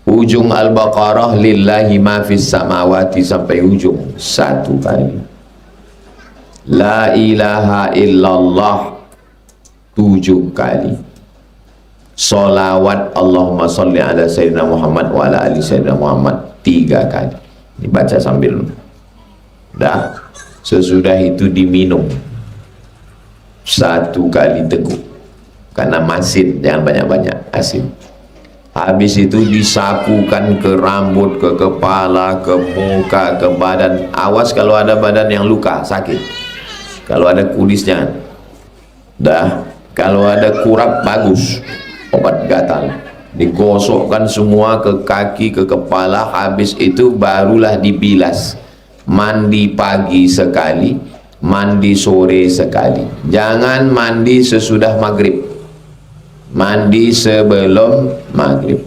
ujung Al-Baqarah lillahi ma fis samawati sampai ujung 1 kali, la ilaha illallah 7 kali, solawat Allahumma salli ala sayyidina Muhammad wa ala ali sayyidina Muhammad 3 kali. Dibaca sambil dah. Sesudah itu diminum 1 kali teguk, karena masin, jangan banyak-banyak asin. Habis itu disapukan ke rambut, ke kepala, ke muka, ke badan. Awas kalau ada badan yang luka, sakit. Kalau ada kulis jangan. Dah, kalau ada kurap bagus, obat gatal. Digosokkan semua ke kaki, ke kepala. Habis itu barulah dibilas. Mandi pagi sekali, mandi sore sekali. Jangan mandi sesudah maghrib. Mandi sebelum maghrib.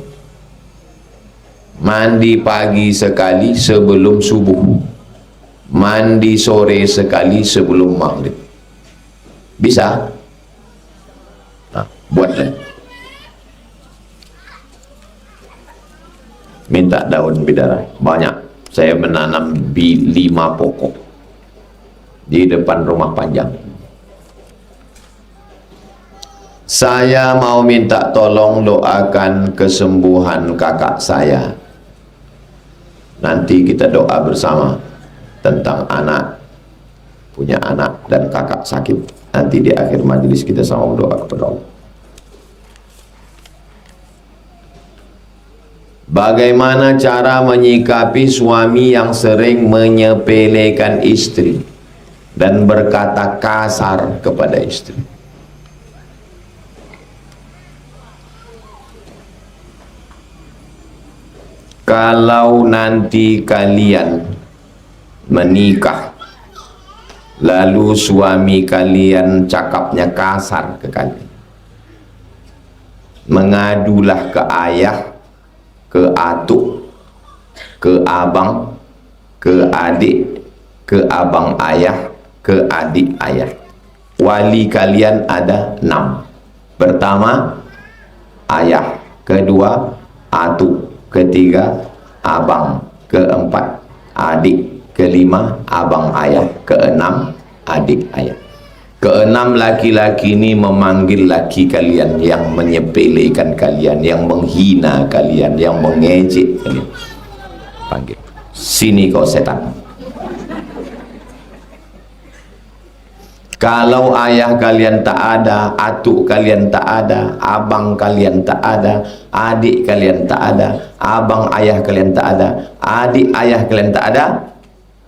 Mandi pagi sekali sebelum subuh. Mandi sore sekali sebelum maghrib. Bisa? Nah, buatlah. Minta daun bidara banyak. Saya menanam 5 pokok di depan rumah panjang. Saya mau minta tolong doakan kesembuhan kakak saya. Nanti kita doa bersama tentang anak, punya anak dan kakak sakit. Nanti di akhir majelis kita sama berdoa kepada Allah. Bagaimana cara menyikapi suami yang sering menyepelekan istri dan berkata kasar kepada istri? Kalau nanti kalian menikah lalu suami kalian cakapnya kasar ke kalian, mengadulah ke ayah, ke atuk, ke abang, ke adik, ke abang ayah, ke adik ayah. Wali kalian ada 6. Pertama ayah, kedua atuk, ketiga abang, keempat adik, kelima abang ayah, keenam adik ayah. Keenam laki-laki ini memanggil laki kalian yang menyepelekan kalian, yang menghina kalian, yang mengejek kalian. Panggil, sini kau setan. Kalau ayah kalian tak ada, atuk kalian tak ada, abang kalian tak ada, adik kalian tak ada, abang ayah kalian tak ada, adik ayah kalian tak ada,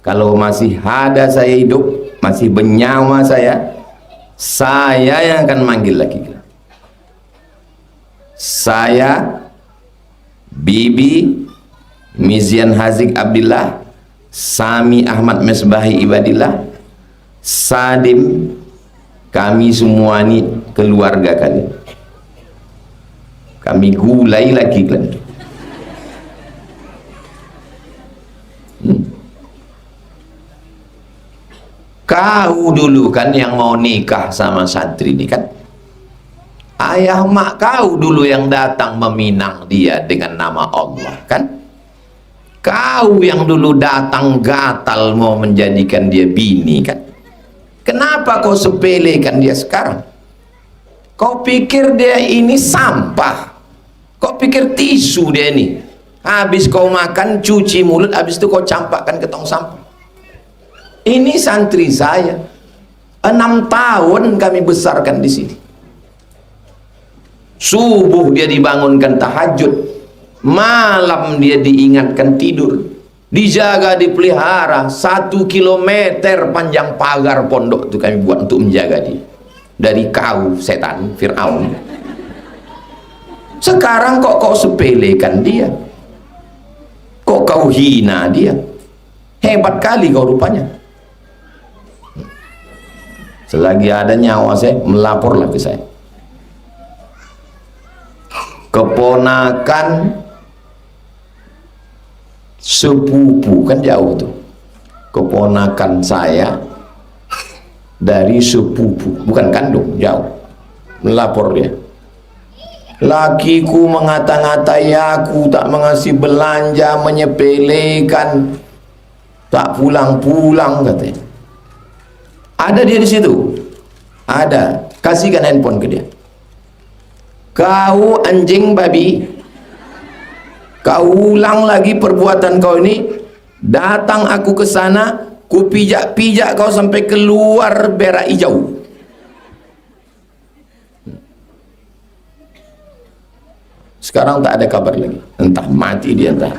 kalau masih ada saya hidup, masih bernyawa saya yang akan manggil lagi. Saya, Bibi Mizian Hazik Abdillah, Sami Ahmad Mesbahi Ibadillah, Sadim, kami semua ni keluarga kalian. Kami gulai lagi kalian. Kau dulu kan yang mau nikah sama santri ni kan, ayah mak kau dulu yang datang meminang dia dengan nama Allah kan. Kau yang dulu datang gatal mau menjadikan dia bini kan. Kenapa kau sepelekan dia sekarang? Kau pikir dia ini sampah? Kau pikir tisu dia ini? Habis kau makan, cuci mulut, habis itu kau campakkan ke tong sampah. Ini santri saya. 6 tahun kami besarkan di sini. Subuh dia dibangunkan tahajud, malam dia diingatkan tidur. Dijaga, dipelihara. 1 kilometer panjang pagar pondok itu kami buat untuk menjaga dia dari kau setan Fir'aun. Sekarang kok kau sepelekan dia, kok kau hina dia. Hebat kali kau rupanya. Selagi ada nyawa saya, melaporlah ke saya. Keponakan sepupu, kan jauh tuh, keponakan saya dari sepupu, bukan kandung, jauh, melapor dia. Lakiku mengata-ngatai aku, tak mengasih belanja, menyepelekan, tak pulang-pulang katanya. Ada dia di situ, ada, kasihkan handphone ke dia. Kau anjing babi, kau ulang lagi perbuatan kau ini, datang aku ke sana, ku pijak-pijak kau sampai keluar berak hijau. Sekarang tak ada kabar lagi, entah mati dia entah.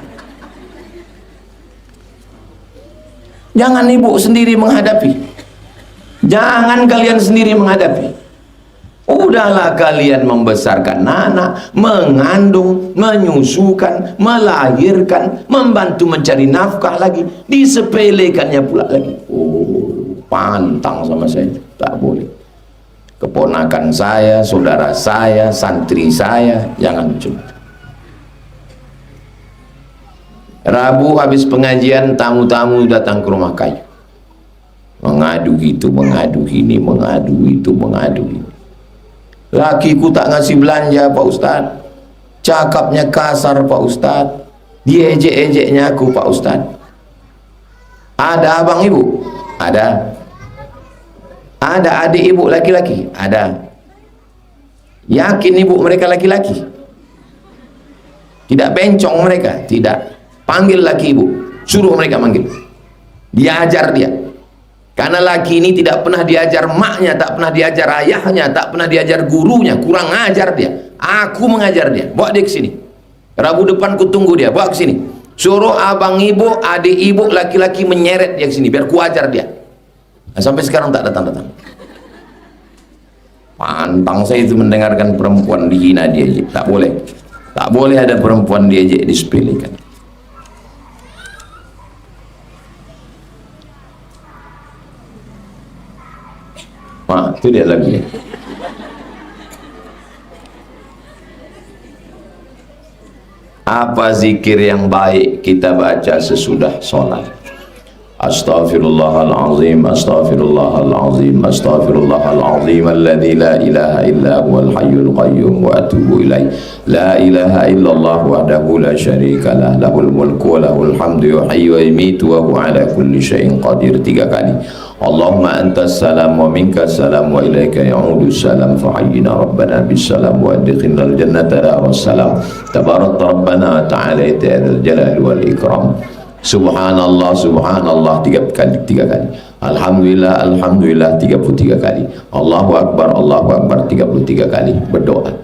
Jangan ibu sendiri menghadapi, jangan kalian sendiri menghadapi. Udahlah kalian membesarkan anak, mengandung, menyusukan, melahirkan, membantu mencari nafkah lagi, disepelekannya pula lagi. Oh, pantang sama saya, tak boleh. Keponakan saya, saudara saya, santri saya, jangan coba. Rabu habis pengajian, tamu-tamu datang ke rumah kayu, mengadu gitu, mengadu ini, mengadu itu, mengadu ini. Lakiku tak ngasih belanja Pak Ustaz, cakapnya kasar Pak Ustaz, diejek-ejeknya aku Pak Ustaz. Ada abang ibu? Ada. Ada adik ibu laki-laki? Ada. Yakin ibu mereka laki-laki? Tidak bencong mereka? Tidak. Panggil laki ibu, suruh mereka manggil, diajar dia. Karena laki ini tidak pernah diajar maknya, tak pernah diajar ayahnya, tak pernah diajar gurunya, kurang ajar dia. Aku mengajar dia, bawa dia ke sini. Rabu depan ku tunggu dia, bawa ke sini. Suruh abang ibu, adik ibu laki-laki menyeret dia ke sini, biar ku ajar dia. Nah, sampai sekarang tak datang-datang. Pantang saya itu mendengarkan perempuan dihina, diejek. Tak boleh. Tak boleh ada perempuan diejek, disepelekan. Wah, itu dia lagi. Apa zikir yang baik kita baca sesudah sholat? Astaghfirullahalazim, astaghfirullahalazim, astaghfirullahalazim alladzi la ilaha illa huwal hayyul qayyum wa atubu ilaih. La ilaha illallah wahdahu la syarika lah, lahul mulku wa lahul hamdu yuhyi wa yumiitu wa huwa ala kulli syai'in qadir. 3 kali. Allahumma antas salam wa minkas salam wa ilaika ya'udu salam fahayyina rabbana bis salam wa adkhilna al jannata daras salam. Tabarakta rabbana wa ta'ala ya dzal jalali wal ikram. Subhanallah, subhanallah 3 kali. Alhamdulillah, alhamdulillah 33 kali. Allahu Akbar, Allahu Akbar 33 kali berdoa.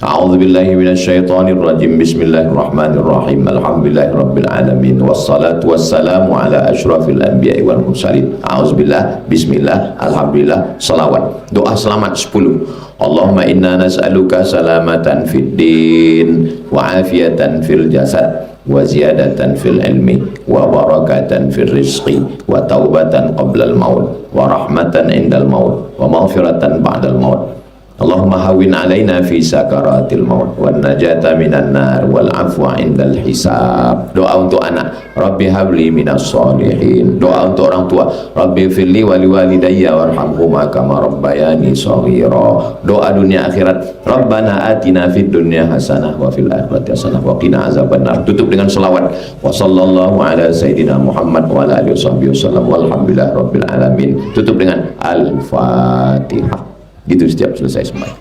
A'udzubillahi minasyaitonirrajim. Bismillahirrahmanirrahim. Alhamdulillahirabbil alamin wassalatu wassalamu ala asyrafil anbiya'i wal mursalin. A'udzubillah, bismillah, alhamdulillah, salawat. Doa selamat 10. Allahumma inna nas'aluka salamatan fid din wa afiyatan fil jasad wa ziyadatan fil ilmi wa barakatan fil rizqi wa taubatan qablal maut wa rahmatan indal maut wa maghfiratan ba'dal maut. Allahumma hawin alaina fi sakaratil maut wan najata minan nar wal afwa indal hisab. Doa untuk anak, Rabbi habli minas solihin. Doa untuk orang tua, Rabbi firli wali walidayya warhamhuma kama rabbayani shaghira. Doa dunia akhirat, Rabbana atina fid dunya hasanah wa fil akhirati hasanah wa qina azabannar. Tutup dengan selawat, wa sallallahu ala sayyidina Muhammad wa ala alihi wasallam walhamdulillahi rabbil alamin. Tutup dengan Al-Fatihah. Gitu setiap selesai sembahyang.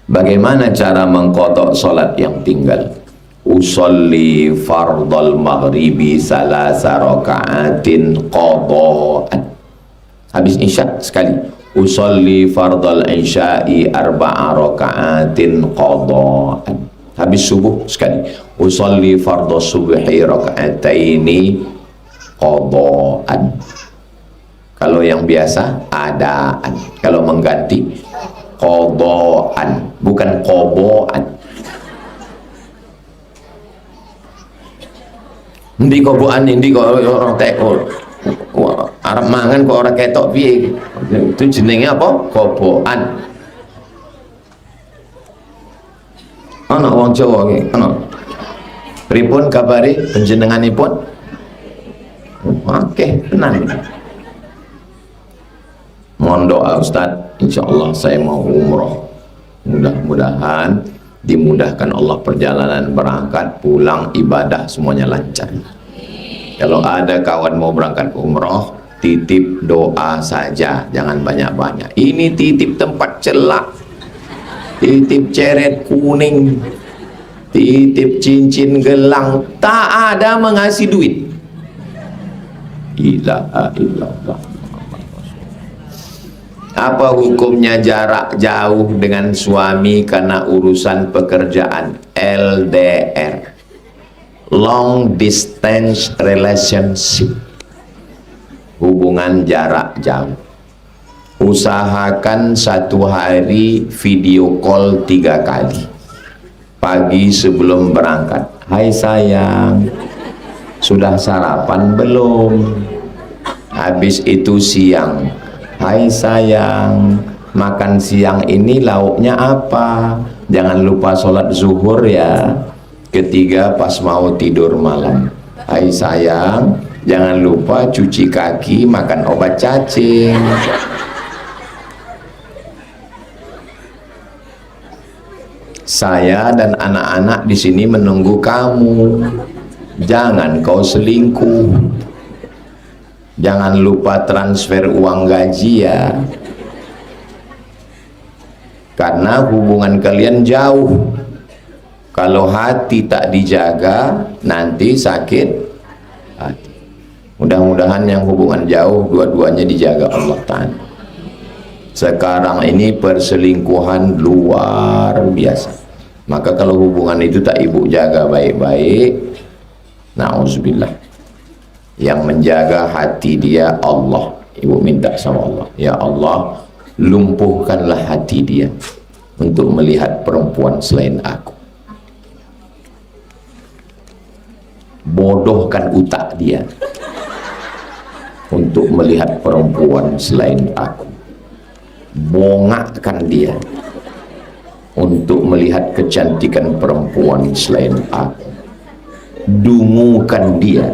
Bagaimana cara mengqadha salat yang tinggal? Usolli fardal maghribi salasa raka'atin qadha'an. Habis isya sekali. Usolli fardal isya'i arba'a raka'atin qadha'an. Habis subuh sekali. Usolli fardal subhi raka'ataini qadha'an. Kalau yang biasa adaan, kalau mengganti qadha'an, bukan qoboan. Ndi qoboan ndi kok orang teko. Arab mangan kok orang ketok piye? Itu jenenge apa? Qoboan. Ana wong Jawa iki, ana. Pripun kabare panjenenganipun? Oke, tenang. Mohon doa Ustaz, insya Allah saya mau umroh. Mudah-mudahan dimudahkan Allah perjalanan berangkat, pulang, ibadah semuanya lancar. Kalau ada kawan mau berangkat umroh, titip doa saja, jangan banyak-banyak. Ini titip tempat celak, titip ceret kuning, titip cincin gelang, tak ada mengasih duit. Ilaha illallah. Apa hukumnya jarak jauh dengan suami karena urusan pekerjaan? LDR, long distance relationship, hubungan jarak jauh. Usahakan 1 hari video call 3 kali. Pagi sebelum berangkat, hai sayang, sudah sarapan belum? Habis itu siang, hai sayang, makan siang ini lauknya apa? Jangan lupa sholat zuhur ya. Ketiga, pas mau tidur malam, hai sayang, jangan lupa cuci kaki, makan obat cacing. Saya dan anak-anak di sini menunggu kamu. Jangan kau selingkuh. Jangan lupa transfer uang gaji ya, karena hubungan kalian jauh. Kalau hati tak dijaga, nanti sakit hati. Mudah-mudahan yang hubungan jauh dua-duanya dijaga Allah Ta'ala. Sekarang ini perselingkuhan luar biasa. Maka kalau hubungan itu tak ibu jaga baik-baik, na'udzubillah, yang menjaga hati dia Allah. Ibu minta sama Allah, ya Allah, lumpuhkanlah hati dia untuk melihat perempuan selain aku. Bodohkan utak dia untuk melihat perempuan selain aku. Bongakkan dia untuk melihat kecantikan perempuan selain aku. Dungukan dia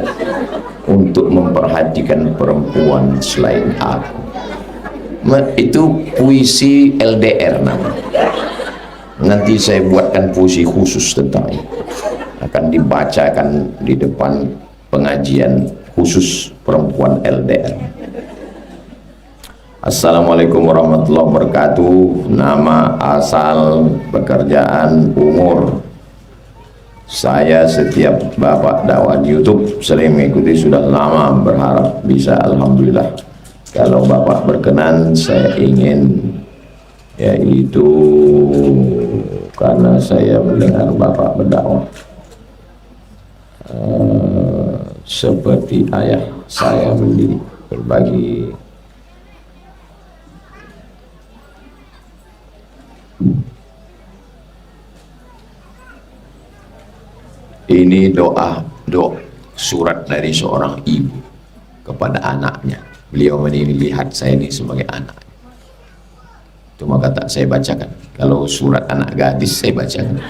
untuk memperhatikan perempuan selain aku. Itu puisi LDR namanya. Nanti saya buatkan puisi khusus tentang ini, akan dibacakan di depan pengajian khusus perempuan LDR. Assalamualaikum warahmatullahi wabarakatuh. Nama, asal, pekerjaan, umur. Saya setiap Bapak dakwah di YouTube sering mengikuti, sudah lama berharap bisa. Alhamdulillah. Kalau Bapak berkenan, saya ingin, yaitu karena saya mendengar Bapak berdakwah seperti ayah saya mendidik, berbagi ini doa surat dari seorang ibu kepada anaknya. Beliau melihat saya ini sebagai anak. Itu maka tak saya bacakan. Kalau surat anak gadis saya bacakan,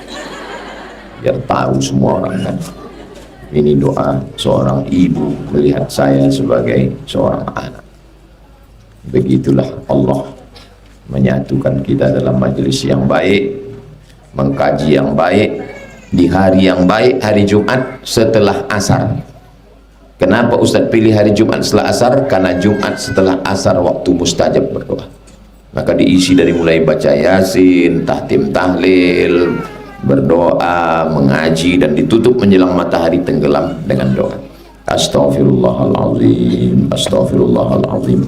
biar tahu semua orang kan. Ini doa seorang ibu melihat saya sebagai seorang anak. Begitulah Allah menyatukan kita dalam majelis yang baik, mengkaji yang baik, di hari yang baik, hari Jumat setelah asar. Kenapa Ustadz pilih hari Jumat setelah asar? Karena Jumat setelah asar waktu mustajab berdoa. Maka diisi dari mulai baca Yasin, tahtim tahlil, berdoa, mengaji, dan ditutup menjelang matahari tenggelam dengan doa. Astaghfirullahaladzim, astaghfirullahaladzim.